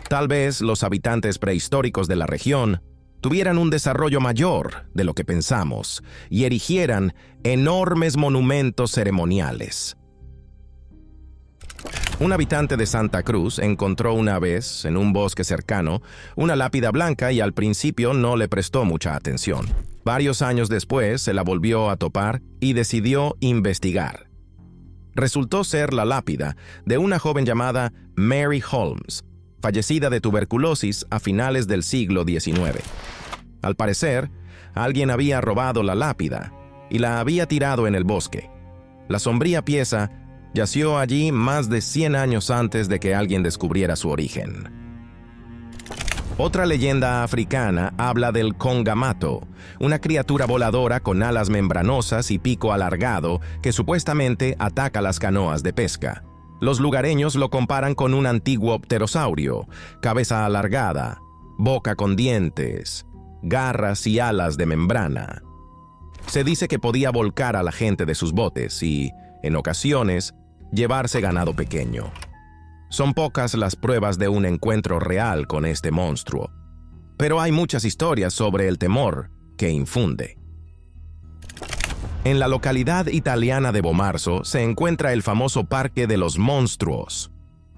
Tal vez los habitantes prehistóricos de la región tuvieran un desarrollo mayor de lo que pensamos y erigieran enormes monumentos ceremoniales. Un habitante de Santa Cruz encontró una vez, en un bosque cercano, una lápida blanca y al principio no le prestó mucha atención. Varios años después se la volvió a topar y decidió investigar. Resultó ser la lápida de una joven llamada Mary Holmes, fallecida de tuberculosis a finales del siglo XIX. Al parecer, alguien había robado la lápida y la había tirado en el bosque. La sombría pieza yació allí más de 100 años antes de que alguien descubriera su origen. Otra leyenda africana habla del congamato, una criatura voladora con alas membranosas y pico alargado que supuestamente ataca las canoas de pesca. Los lugareños lo comparan con un antiguo pterosaurio, cabeza alargada, boca con dientes, garras y alas de membrana. Se dice que podía volcar a la gente de sus botes y, en ocasiones, llevarse ganado pequeño. Son pocas las pruebas de un encuentro real con este monstruo, pero hay muchas historias sobre el temor que infunde. En la localidad italiana de Bomarzo se encuentra el famoso Parque de los Monstruos,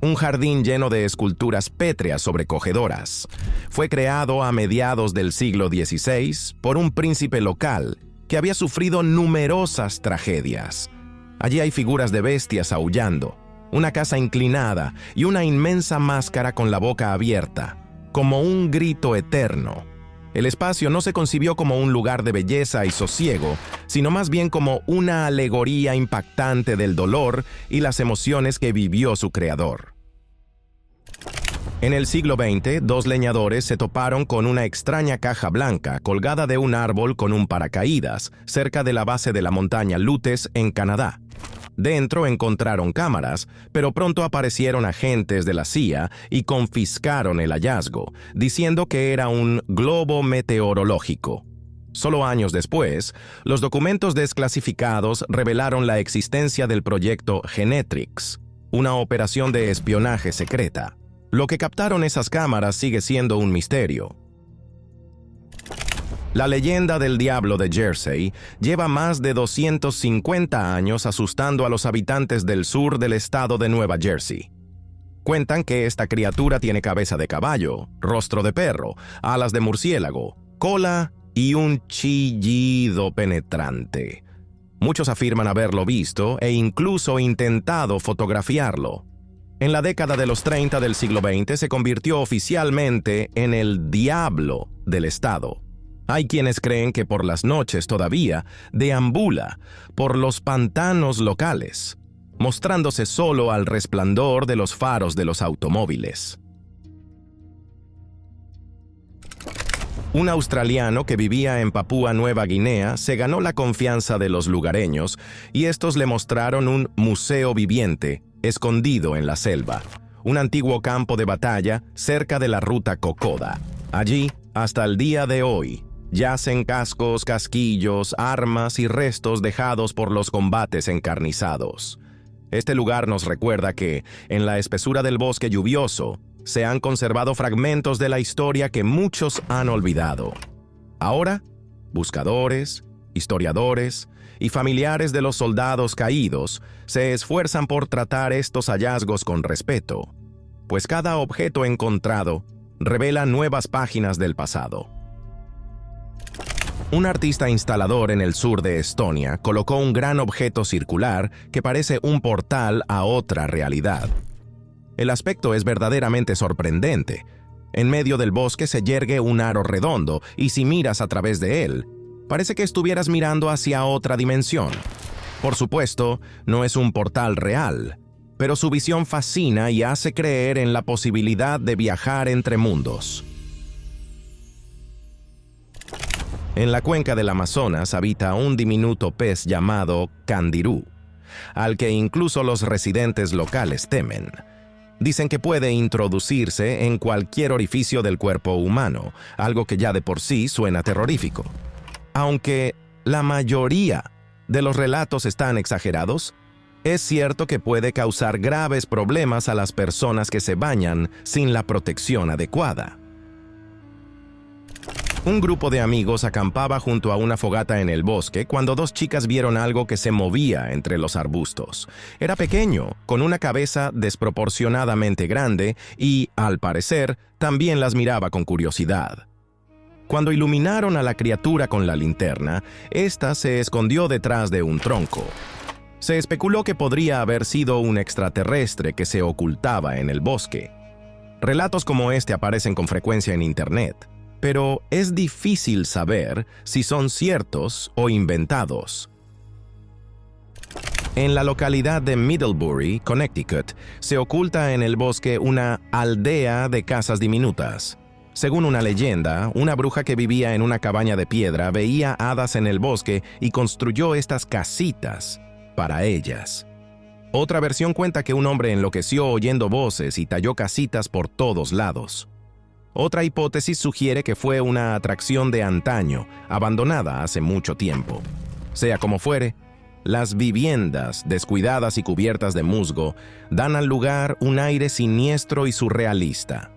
un jardín lleno de esculturas pétreas sobrecogedoras. Fue creado a mediados del siglo XVI por un príncipe local que había sufrido numerosas tragedias. Allí hay figuras de bestias aullando, una casa inclinada y una inmensa máscara con la boca abierta, como un grito eterno. El espacio no se concibió como un lugar de belleza y sosiego, sino más bien como una alegoría impactante del dolor y las emociones que vivió su creador. En el siglo XX, dos leñadores se toparon con una extraña caja blanca colgada de un árbol con un paracaídas cerca de la base de la montaña Lutes en Canadá. Dentro encontraron cámaras, pero pronto aparecieron agentes de la CIA y confiscaron el hallazgo, diciendo que era un globo meteorológico. Solo años después, los documentos desclasificados revelaron la existencia del proyecto Genetrix, una operación de espionaje secreta. Lo que captaron esas cámaras sigue siendo un misterio. La leyenda del diablo de Jersey lleva más de 250 años asustando a los habitantes del sur del estado de Nueva Jersey. Cuentan que esta criatura tiene cabeza de caballo, rostro de perro, alas de murciélago, cola y un chillido penetrante. Muchos afirman haberlo visto e incluso intentado fotografiarlo. En la década de los 30 del siglo XX se convirtió oficialmente en el diablo del estado. Hay quienes creen que por las noches todavía deambula por los pantanos locales, mostrándose solo al resplandor de los faros de los automóviles. Un australiano que vivía en Papúa Nueva Guinea se ganó la confianza de los lugareños y estos le mostraron un museo viviente escondido en la selva, un antiguo campo de batalla cerca de la ruta Kokoda. Allí, hasta el día de hoy, yacen cascos, casquillos, armas y restos dejados por los combates encarnizados. Este lugar nos recuerda que, en la espesura del bosque lluvioso, se han conservado fragmentos de la historia que muchos han olvidado. Ahora, buscadores, historiadores y familiares de los soldados caídos se esfuerzan por tratar estos hallazgos con respeto, pues cada objeto encontrado revela nuevas páginas del pasado. Un artista instalador en el sur de Estonia colocó un gran objeto circular que parece un portal a otra realidad. El aspecto es verdaderamente sorprendente. En medio del bosque se yergue un aro redondo y si miras a través de él, parece que estuvieras mirando hacia otra dimensión. Por supuesto, no es un portal real, pero su visión fascina y hace creer en la posibilidad de viajar entre mundos. En la cuenca del Amazonas habita un diminuto pez llamado candirú, al que incluso los residentes locales temen. Dicen que puede introducirse en cualquier orificio del cuerpo humano, algo que ya de por sí suena terrorífico. Aunque la mayoría de los relatos están exagerados, es cierto que puede causar graves problemas a las personas que se bañan sin la protección adecuada. Un grupo de amigos acampaba junto a una fogata en el bosque cuando dos chicas vieron algo que se movía entre los arbustos. Era pequeño, con una cabeza desproporcionadamente grande y, al parecer, también las miraba con curiosidad. Cuando iluminaron a la criatura con la linterna, ésta se escondió detrás de un tronco. Se especuló que podría haber sido un extraterrestre que se ocultaba en el bosque. Relatos como este aparecen con frecuencia en Internet, pero es difícil saber si son ciertos o inventados. En la localidad de Middlebury, Connecticut, se oculta en el bosque una aldea de casas diminutas. Según una leyenda, una bruja que vivía en una cabaña de piedra veía hadas en el bosque y construyó estas casitas para ellas. Otra versión cuenta que un hombre enloqueció oyendo voces y talló casitas por todos lados. Otra hipótesis sugiere que fue una atracción de antaño, abandonada hace mucho tiempo. Sea como fuere, las viviendas, descuidadas y cubiertas de musgo, dan al lugar un aire siniestro y surrealista.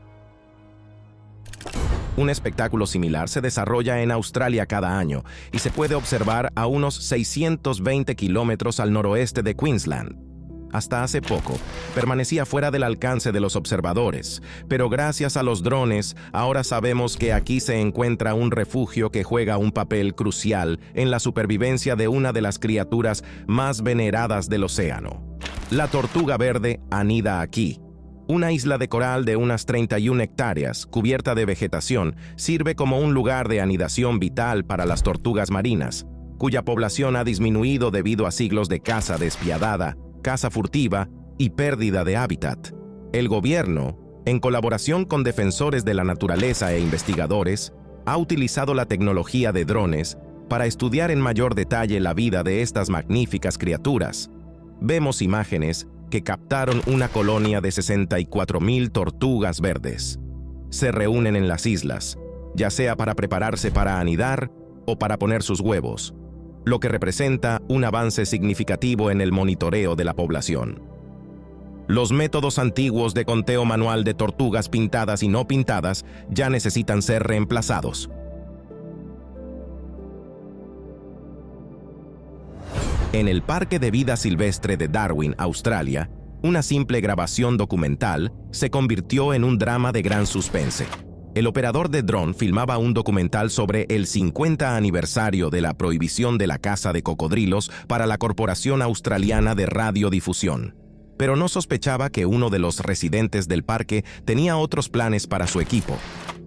Un espectáculo similar se desarrolla en Australia cada año y se puede observar a unos 620 kilómetros al noroeste de Queensland. Hasta hace poco, permanecía fuera del alcance de los observadores, pero gracias a los drones, ahora sabemos que aquí se encuentra un refugio que juega un papel crucial en la supervivencia de una de las criaturas más veneradas del océano. La tortuga verde anida aquí. Una isla de coral de unas 31 hectáreas, cubierta de vegetación, sirve como un lugar de anidación vital para las tortugas marinas, cuya población ha disminuido debido a siglos de caza despiadada, caza furtiva y pérdida de hábitat. El gobierno, en colaboración con defensores de la naturaleza e investigadores, ha utilizado la tecnología de drones para estudiar en mayor detalle la vida de estas magníficas criaturas. Vemos imágenes que captaron una colonia de 64,000 tortugas verdes. Se reúnen en las islas, ya sea para prepararse para anidar o para poner sus huevos, lo que representa un avance significativo en el monitoreo de la población. Los métodos antiguos de conteo manual de tortugas pintadas y no pintadas ya necesitan ser reemplazados. En el Parque de Vida Silvestre de Darwin, Australia, una simple grabación documental se convirtió en un drama de gran suspense. El operador de dron filmaba un documental sobre el 50 aniversario de la prohibición de la caza de cocodrilos para la Corporación Australiana de Radiodifusión, pero no sospechaba que uno de los residentes del parque tenía otros planes para su equipo.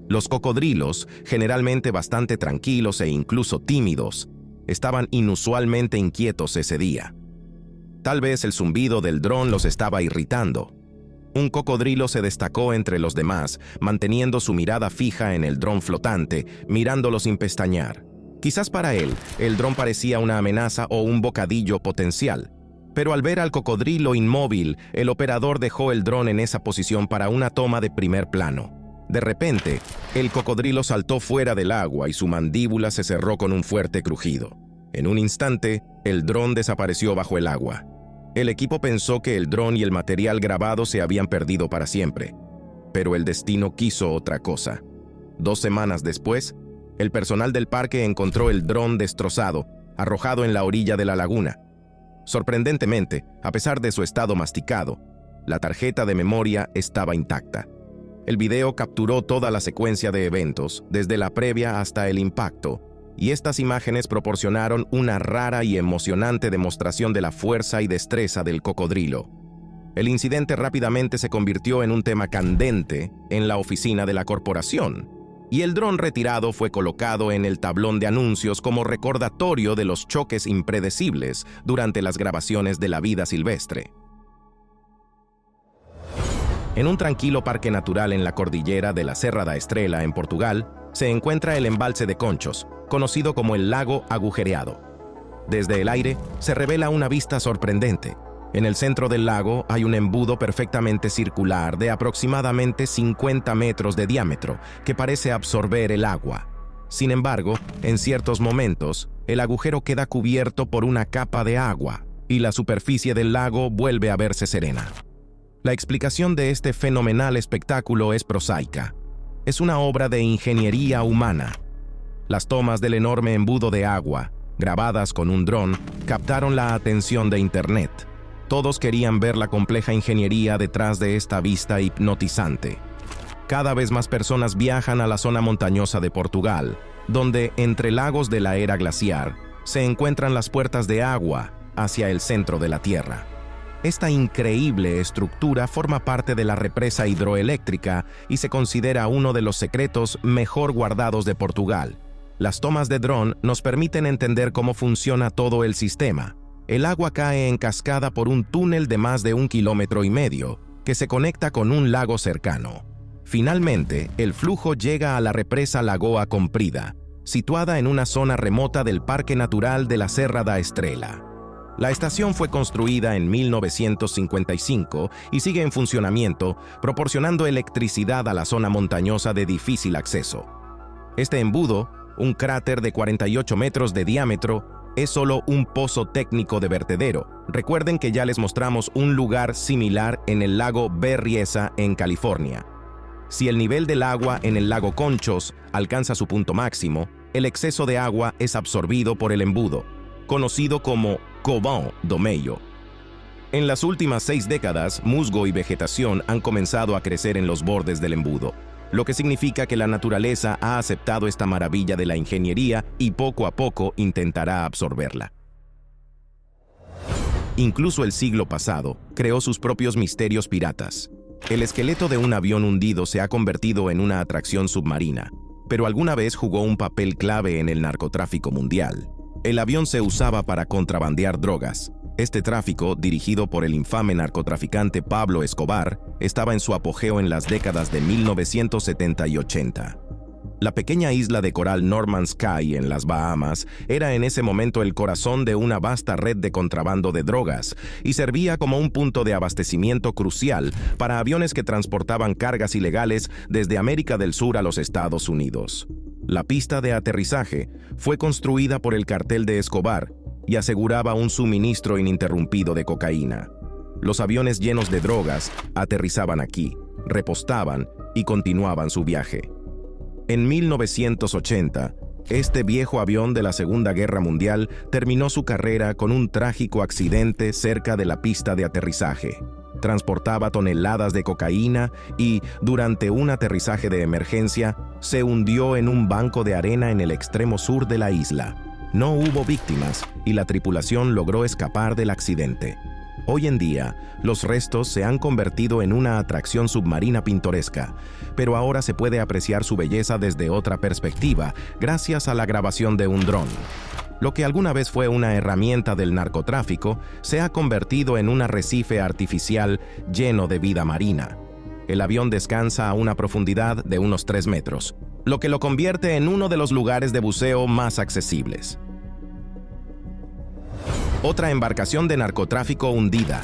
Los cocodrilos, generalmente bastante tranquilos e incluso tímidos, estaban inusualmente inquietos ese día. Tal vez el zumbido del dron los estaba irritando. Un cocodrilo se destacó entre los demás, manteniendo su mirada fija en el dron flotante, mirándolo sin pestañear. Quizás para él, el dron parecía una amenaza o un bocadillo potencial. Pero al ver al cocodrilo inmóvil, el operador dejó el dron en esa posición para una toma de primer plano. De repente, el cocodrilo saltó fuera del agua y su mandíbula se cerró con un fuerte crujido. En un instante, el dron desapareció bajo el agua. El equipo pensó que el dron y el material grabado se habían perdido para siempre, pero el destino quiso otra cosa. 2 semanas después, el personal del parque encontró el dron destrozado, arrojado en la orilla de la laguna. Sorprendentemente, a pesar de su estado masticado, la tarjeta de memoria estaba intacta. El video capturó toda la secuencia de eventos, desde la previa hasta el impacto, y estas imágenes proporcionaron una rara y emocionante demostración de la fuerza y destreza del cocodrilo. El incidente rápidamente se convirtió en un tema candente en la oficina de la corporación, y el dron retirado fue colocado en el tablón de anuncios como recordatorio de los choques impredecibles durante las grabaciones de la vida silvestre. En un tranquilo parque natural en la cordillera de la Serra da Estrela, en Portugal, se encuentra el embalse de Conchos, conocido como el Lago Agujereado. Desde el aire se revela una vista sorprendente. En el centro del lago hay un embudo perfectamente circular de aproximadamente 50 metros de diámetro que parece absorber el agua. Sin embargo, en ciertos momentos, el agujero queda cubierto por una capa de agua y la superficie del lago vuelve a verse serena. La explicación de este fenomenal espectáculo es prosaica. Es una obra de ingeniería humana. Las tomas del enorme embudo de agua, grabadas con un dron, captaron la atención de Internet. Todos querían ver la compleja ingeniería detrás de esta vista hipnotizante. Cada vez más personas viajan a la zona montañosa de Portugal, donde, entre lagos de la era glaciar, se encuentran las puertas de agua hacia el centro de la Tierra. Esta increíble estructura forma parte de la represa hidroeléctrica y se considera uno de los secretos mejor guardados de Portugal. Las tomas de dron nos permiten entender cómo funciona todo el sistema. El agua cae en cascada por un túnel de más de 1,5 kilómetros, que se conecta con un lago cercano. Finalmente, el flujo llega a la represa Lagoa Comprida, situada en una zona remota del Parque Natural de la Serra da Estrela. La estación fue construida en 1955 y sigue en funcionamiento, proporcionando electricidad a la zona montañosa de difícil acceso. Este embudo, un cráter de 48 metros de diámetro, es solo un pozo técnico de vertedero. Recuerden que ya les mostramos un lugar similar en el lago Berryessa, en California. Si el nivel del agua en el lago Conchos alcanza su punto máximo, el exceso de agua es absorbido por el embudo, conocido como Covão do Meio. En las últimas 6 décadas, musgo y vegetación han comenzado a crecer en los bordes del embudo, lo que significa que la naturaleza ha aceptado esta maravilla de la ingeniería y poco a poco intentará absorberla. Incluso el siglo pasado creó sus propios misterios piratas. El esqueleto de un avión hundido se ha convertido en una atracción submarina, pero alguna vez jugó un papel clave en el narcotráfico mundial. El avión se usaba para contrabandear drogas. Este tráfico, dirigido por el infame narcotraficante Pablo Escobar, estaba en su apogeo en las décadas de 1970 y 80. La pequeña isla de coral Norman's Cay en las Bahamas era en ese momento el corazón de una vasta red de contrabando de drogas y servía como un punto de abastecimiento crucial para aviones que transportaban cargas ilegales desde América del Sur a los Estados Unidos. La pista de aterrizaje fue construida por el cartel de Escobar y aseguraba un suministro ininterrumpido de cocaína. Los aviones llenos de drogas aterrizaban aquí, repostaban y continuaban su viaje. En 1980, este viejo avión de la Segunda Guerra Mundial terminó su carrera con un trágico accidente cerca de la pista de aterrizaje. Transportaba toneladas de cocaína y, durante un aterrizaje de emergencia, se hundió en un banco de arena en el extremo sur de la isla. No hubo víctimas y la tripulación logró escapar del accidente. Hoy en día, los restos se han convertido en una atracción submarina pintoresca, pero ahora se puede apreciar su belleza desde otra perspectiva gracias a la grabación de un dron. Lo que alguna vez fue una herramienta del narcotráfico se ha convertido en un arrecife artificial lleno de vida marina. El avión descansa a una profundidad de unos 3 metros, lo que lo convierte en uno de los lugares de buceo más accesibles. Otra embarcación de narcotráfico hundida.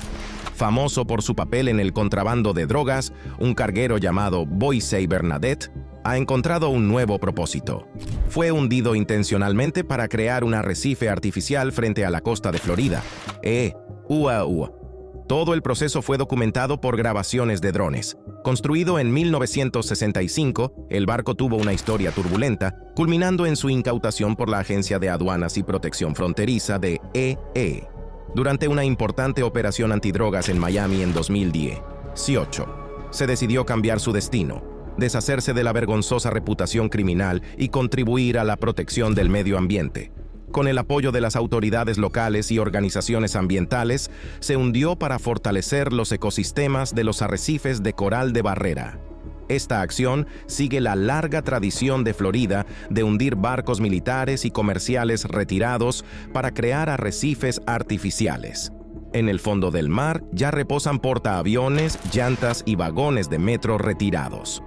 Famoso por su papel en el contrabando de drogas, un carguero llamado Boise Bernadette ha encontrado un nuevo propósito. Fue hundido intencionalmente para crear un arrecife artificial frente a la costa de Florida. Todo el proceso fue documentado por grabaciones de drones. Construido en 1965, el barco tuvo una historia turbulenta, culminando en su incautación por la Agencia de Aduanas y Protección Fronteriza de EE, durante una importante operación antidrogas en Miami en 2018. Se decidió cambiar su destino, deshacerse de la vergonzosa reputación criminal y contribuir a la protección del medio ambiente. Con el apoyo de las autoridades locales y organizaciones ambientales, se hundió para fortalecer los ecosistemas de los arrecifes de coral de barrera. Esta acción sigue la larga tradición de Florida de hundir barcos militares y comerciales retirados para crear arrecifes artificiales. En el fondo del mar ya reposan portaaviones, llantas y vagones de metro retirados.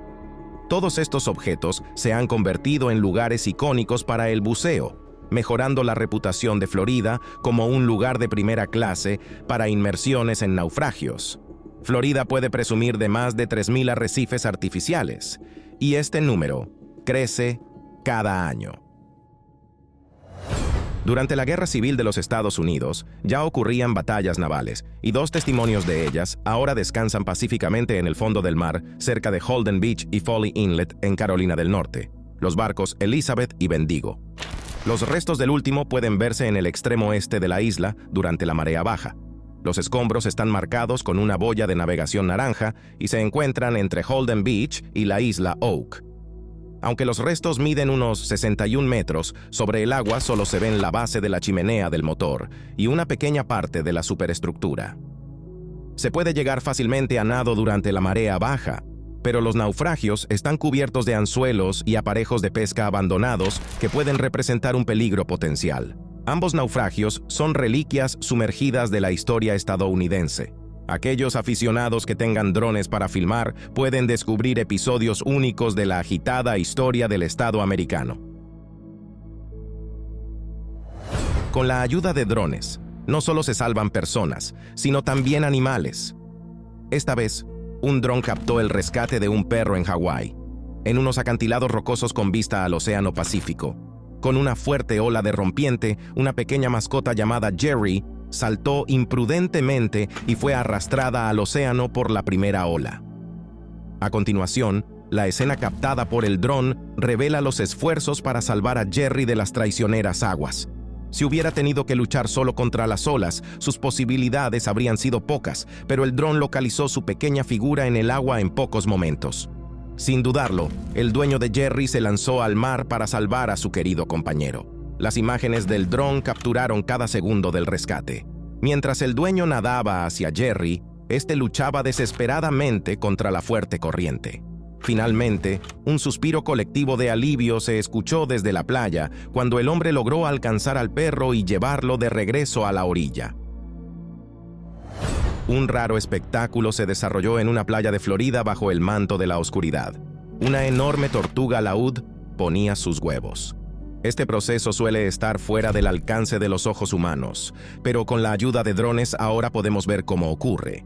Todos estos objetos se han convertido en lugares icónicos para el buceo, mejorando la reputación de Florida como un lugar de primera clase para inmersiones en naufragios. Florida puede presumir de más de 3.000 arrecifes artificiales, y este número crece cada año. Durante la Guerra Civil de los Estados Unidos, ya ocurrían batallas navales, y 2 testimonios de ellas ahora descansan pacíficamente en el fondo del mar, cerca de Holden Beach y Folly Inlet, en Carolina del Norte, los barcos Elizabeth y Bendigo. Los restos del último pueden verse en el extremo este de la isla durante la marea baja. Los escombros están marcados con una boya de navegación naranja y se encuentran entre Holden Beach y la isla Oak. Aunque los restos miden unos 61 metros, sobre el agua solo se ven la base de la chimenea del motor y una pequeña parte de la superestructura. Se puede llegar fácilmente a nado durante la marea baja, pero los naufragios están cubiertos de anzuelos y aparejos de pesca abandonados que pueden representar un peligro potencial. Ambos naufragios son reliquias sumergidas de la historia estadounidense. Aquellos aficionados que tengan drones para filmar pueden descubrir episodios únicos de la agitada historia del Estado americano. Con la ayuda de drones, no solo se salvan personas, sino también animales. Esta vez, un dron captó el rescate de un perro en Hawái, en unos acantilados rocosos con vista al Océano Pacífico. Con una fuerte ola de rompiente, una pequeña mascota llamada Jerry saltó imprudentemente y fue arrastrada al océano por la primera ola. A continuación, la escena captada por el dron revela los esfuerzos para salvar a Jerry de las traicioneras aguas. Si hubiera tenido que luchar solo contra las olas, sus posibilidades habrían sido pocas, pero el dron localizó su pequeña figura en el agua en pocos momentos. Sin dudarlo, el dueño de Jerry se lanzó al mar para salvar a su querido compañero. Las imágenes del dron capturaron cada segundo del rescate. Mientras el dueño nadaba hacia Jerry, este luchaba desesperadamente contra la fuerte corriente. Finalmente, un suspiro colectivo de alivio se escuchó desde la playa cuando el hombre logró alcanzar al perro y llevarlo de regreso a la orilla. Un raro espectáculo se desarrolló en una playa de Florida bajo el manto de la oscuridad. Una enorme tortuga laúd ponía sus huevos. Este proceso suele estar fuera del alcance de los ojos humanos, pero con la ayuda de drones ahora podemos ver cómo ocurre.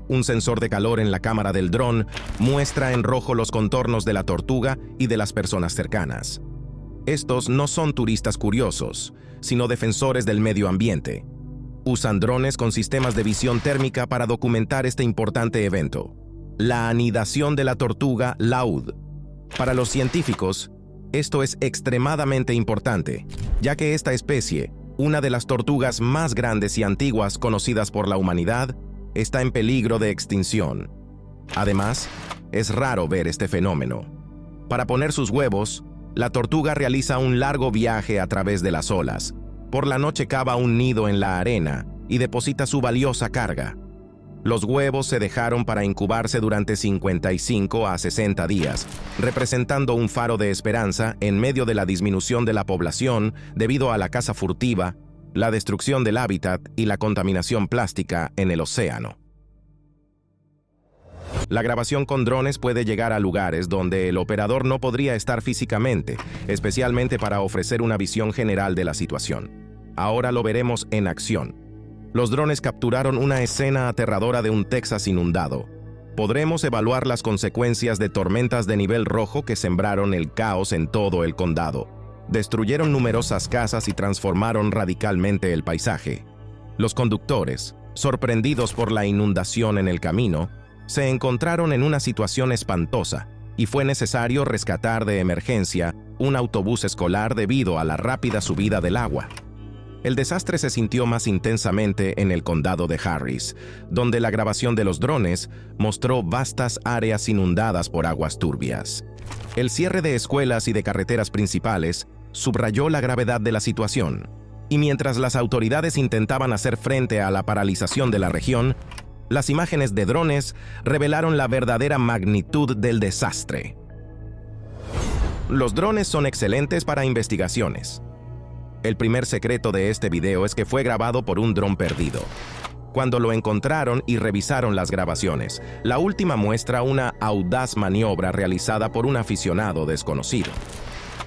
Un sensor de calor en la cámara del dron muestra en rojo los contornos de la tortuga y de las personas cercanas. Estos no son turistas curiosos, sino defensores del medio ambiente. Usan drones con sistemas de visión térmica para documentar este importante evento, la anidación de la tortuga laúd. Para los científicos, esto es extremadamente importante, ya que esta especie, una de las tortugas más grandes y antiguas conocidas por la humanidad, está en peligro de extinción. Además, es raro ver este fenómeno. Para poner sus huevos, la tortuga realiza un largo viaje a través de las olas. Por la noche cava un nido en la arena y deposita su valiosa carga. Los huevos se dejaron para incubarse durante 55 a 60 días, representando un faro de esperanza en medio de la disminución de la población debido a la caza furtiva, la destrucción del hábitat y la contaminación plástica en el océano. La grabación con drones puede llegar a lugares donde el operador no podría estar físicamente, especialmente para ofrecer una visión general de la situación. Ahora lo veremos en acción. Los drones capturaron una escena aterradora de un Texas inundado. Podremos evaluar las consecuencias de tormentas de nivel rojo que sembraron el caos en todo el condado. Destruyeron numerosas casas y transformaron radicalmente el paisaje. Los conductores, sorprendidos por la inundación en el camino, se encontraron en una situación espantosa y fue necesario rescatar de emergencia un autobús escolar debido a la rápida subida del agua. El desastre se sintió más intensamente en el condado de Harris, donde la grabación de los drones mostró vastas áreas inundadas por aguas turbias. El cierre de escuelas y de carreteras principales subrayó la gravedad de la situación, y mientras las autoridades intentaban hacer frente a la paralización de la región, las imágenes de drones revelaron la verdadera magnitud del desastre. Los drones son excelentes para investigaciones. El primer secreto de este video es que fue grabado por un dron perdido. Cuando lo encontraron y revisaron las grabaciones, la última muestra una audaz maniobra realizada por un aficionado desconocido.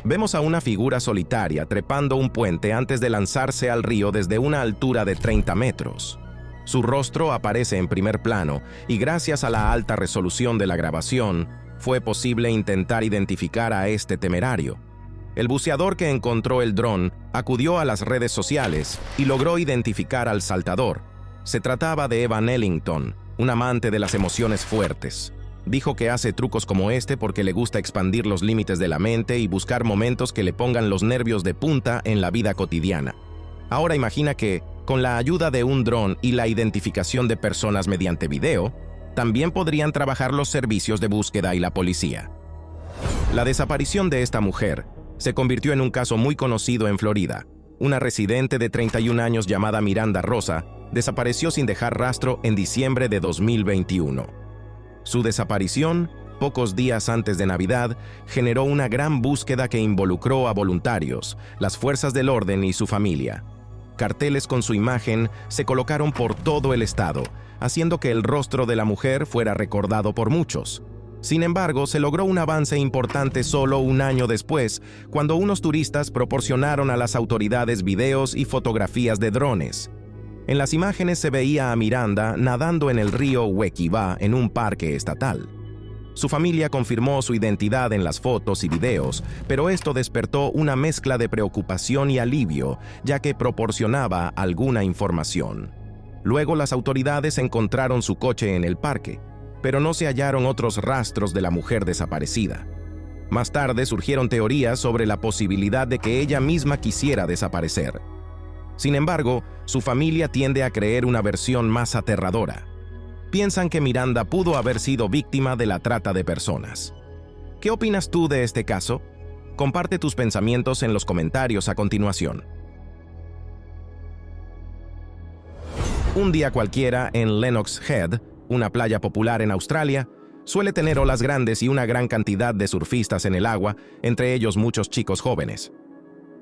Vemos a una figura solitaria trepando un puente antes de lanzarse al río desde una altura de 30 metros. Su rostro aparece en primer plano y gracias a la alta resolución de la grabación, fue posible intentar identificar a este temerario. El buceador que encontró el dron acudió a las redes sociales y logró identificar al saltador. Se trataba de Evan Ellington, un amante de las emociones fuertes. Dijo que hace trucos como este porque le gusta expandir los límites de la mente y buscar momentos que le pongan los nervios de punta en la vida cotidiana. Ahora imagina que, con la ayuda de un dron y la identificación de personas mediante video, también podrían trabajar los servicios de búsqueda y la policía. La desaparición de esta mujer se convirtió en un caso muy conocido en Florida. Una residente de 31 años llamada Miranda Rosa desapareció sin dejar rastro en diciembre de 2021. Su desaparición, pocos días antes de Navidad, generó una gran búsqueda que involucró a voluntarios, las fuerzas del orden y su familia. Carteles con su imagen se colocaron por todo el estado, haciendo que el rostro de la mujer fuera recordado por muchos. Sin embargo, se logró un avance importante solo un año después, cuando unos turistas proporcionaron a las autoridades videos y fotografías de drones. En las imágenes se veía a Miranda nadando en el río Wekiva en un parque estatal. Su familia confirmó su identidad en las fotos y videos, pero esto despertó una mezcla de preocupación y alivio, ya que proporcionaba alguna información. Luego las autoridades encontraron su coche en el parque, pero no se hallaron otros rastros de la mujer desaparecida. Más tarde surgieron teorías sobre la posibilidad de que ella misma quisiera desaparecer. Sin embargo, su familia tiende a creer una versión más aterradora. Piensan que Miranda pudo haber sido víctima de la trata de personas. ¿Qué opinas tú de este caso? Comparte tus pensamientos en los comentarios a continuación. Un día cualquiera en Lennox Head, una playa popular en Australia, suele tener olas grandes y una gran cantidad de surfistas en el agua, entre ellos muchos chicos jóvenes.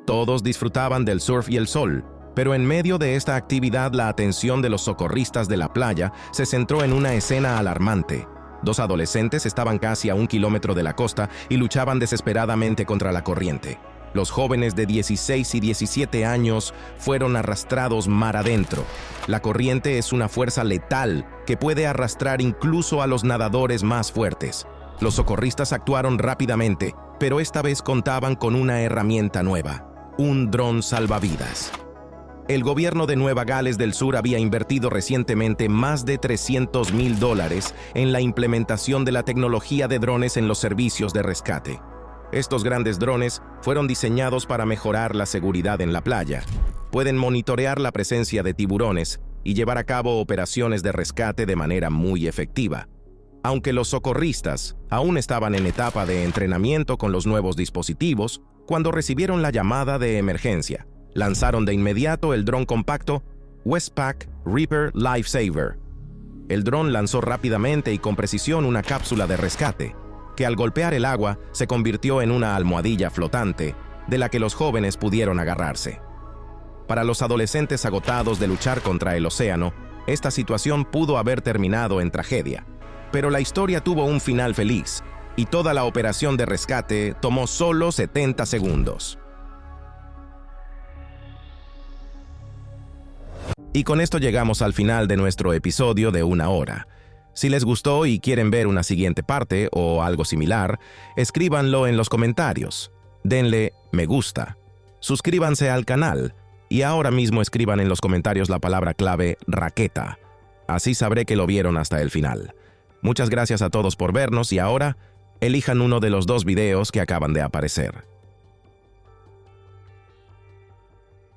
Todos disfrutaban del surf y el sol, pero en medio de esta actividad la atención de los socorristas de la playa se centró en una escena alarmante. Dos adolescentes estaban casi a 1 kilómetro de la costa y luchaban desesperadamente contra la corriente. Los jóvenes de 16 y 17 años fueron arrastrados mar adentro. La corriente es una fuerza letal que puede arrastrar incluso a los nadadores más fuertes. Los socorristas actuaron rápidamente, pero esta vez contaban con una herramienta nueva, un dron salvavidas. El gobierno de Nueva Gales del Sur había invertido recientemente más de $300,000 en la implementación de la tecnología de drones en los servicios de rescate. Estos grandes drones fueron diseñados para mejorar la seguridad en la playa. Pueden monitorear la presencia de tiburones y llevar a cabo operaciones de rescate de manera muy efectiva. Aunque los socorristas aún estaban en etapa de entrenamiento con los nuevos dispositivos, cuando recibieron la llamada de emergencia, lanzaron de inmediato el dron compacto Westpac Reaper Lifesaver. El dron lanzó rápidamente y con precisión una cápsula de rescate, que al golpear el agua se convirtió en una almohadilla flotante de la que los jóvenes pudieron agarrarse. Para los adolescentes agotados de luchar contra el océano, esta situación pudo haber terminado en tragedia. Pero la historia tuvo un final feliz, y toda la operación de rescate tomó solo 70 segundos. Y con esto llegamos al final de nuestro episodio de 1 hora. Si les gustó y quieren ver una siguiente parte o algo similar, escríbanlo en los comentarios. Denle me gusta. Suscríbanse al canal y ahora mismo escriban en los comentarios la palabra clave raqueta. Así sabré que lo vieron hasta el final. Muchas gracias a todos por vernos y ahora elijan uno de los 2 videos que acaban de aparecer.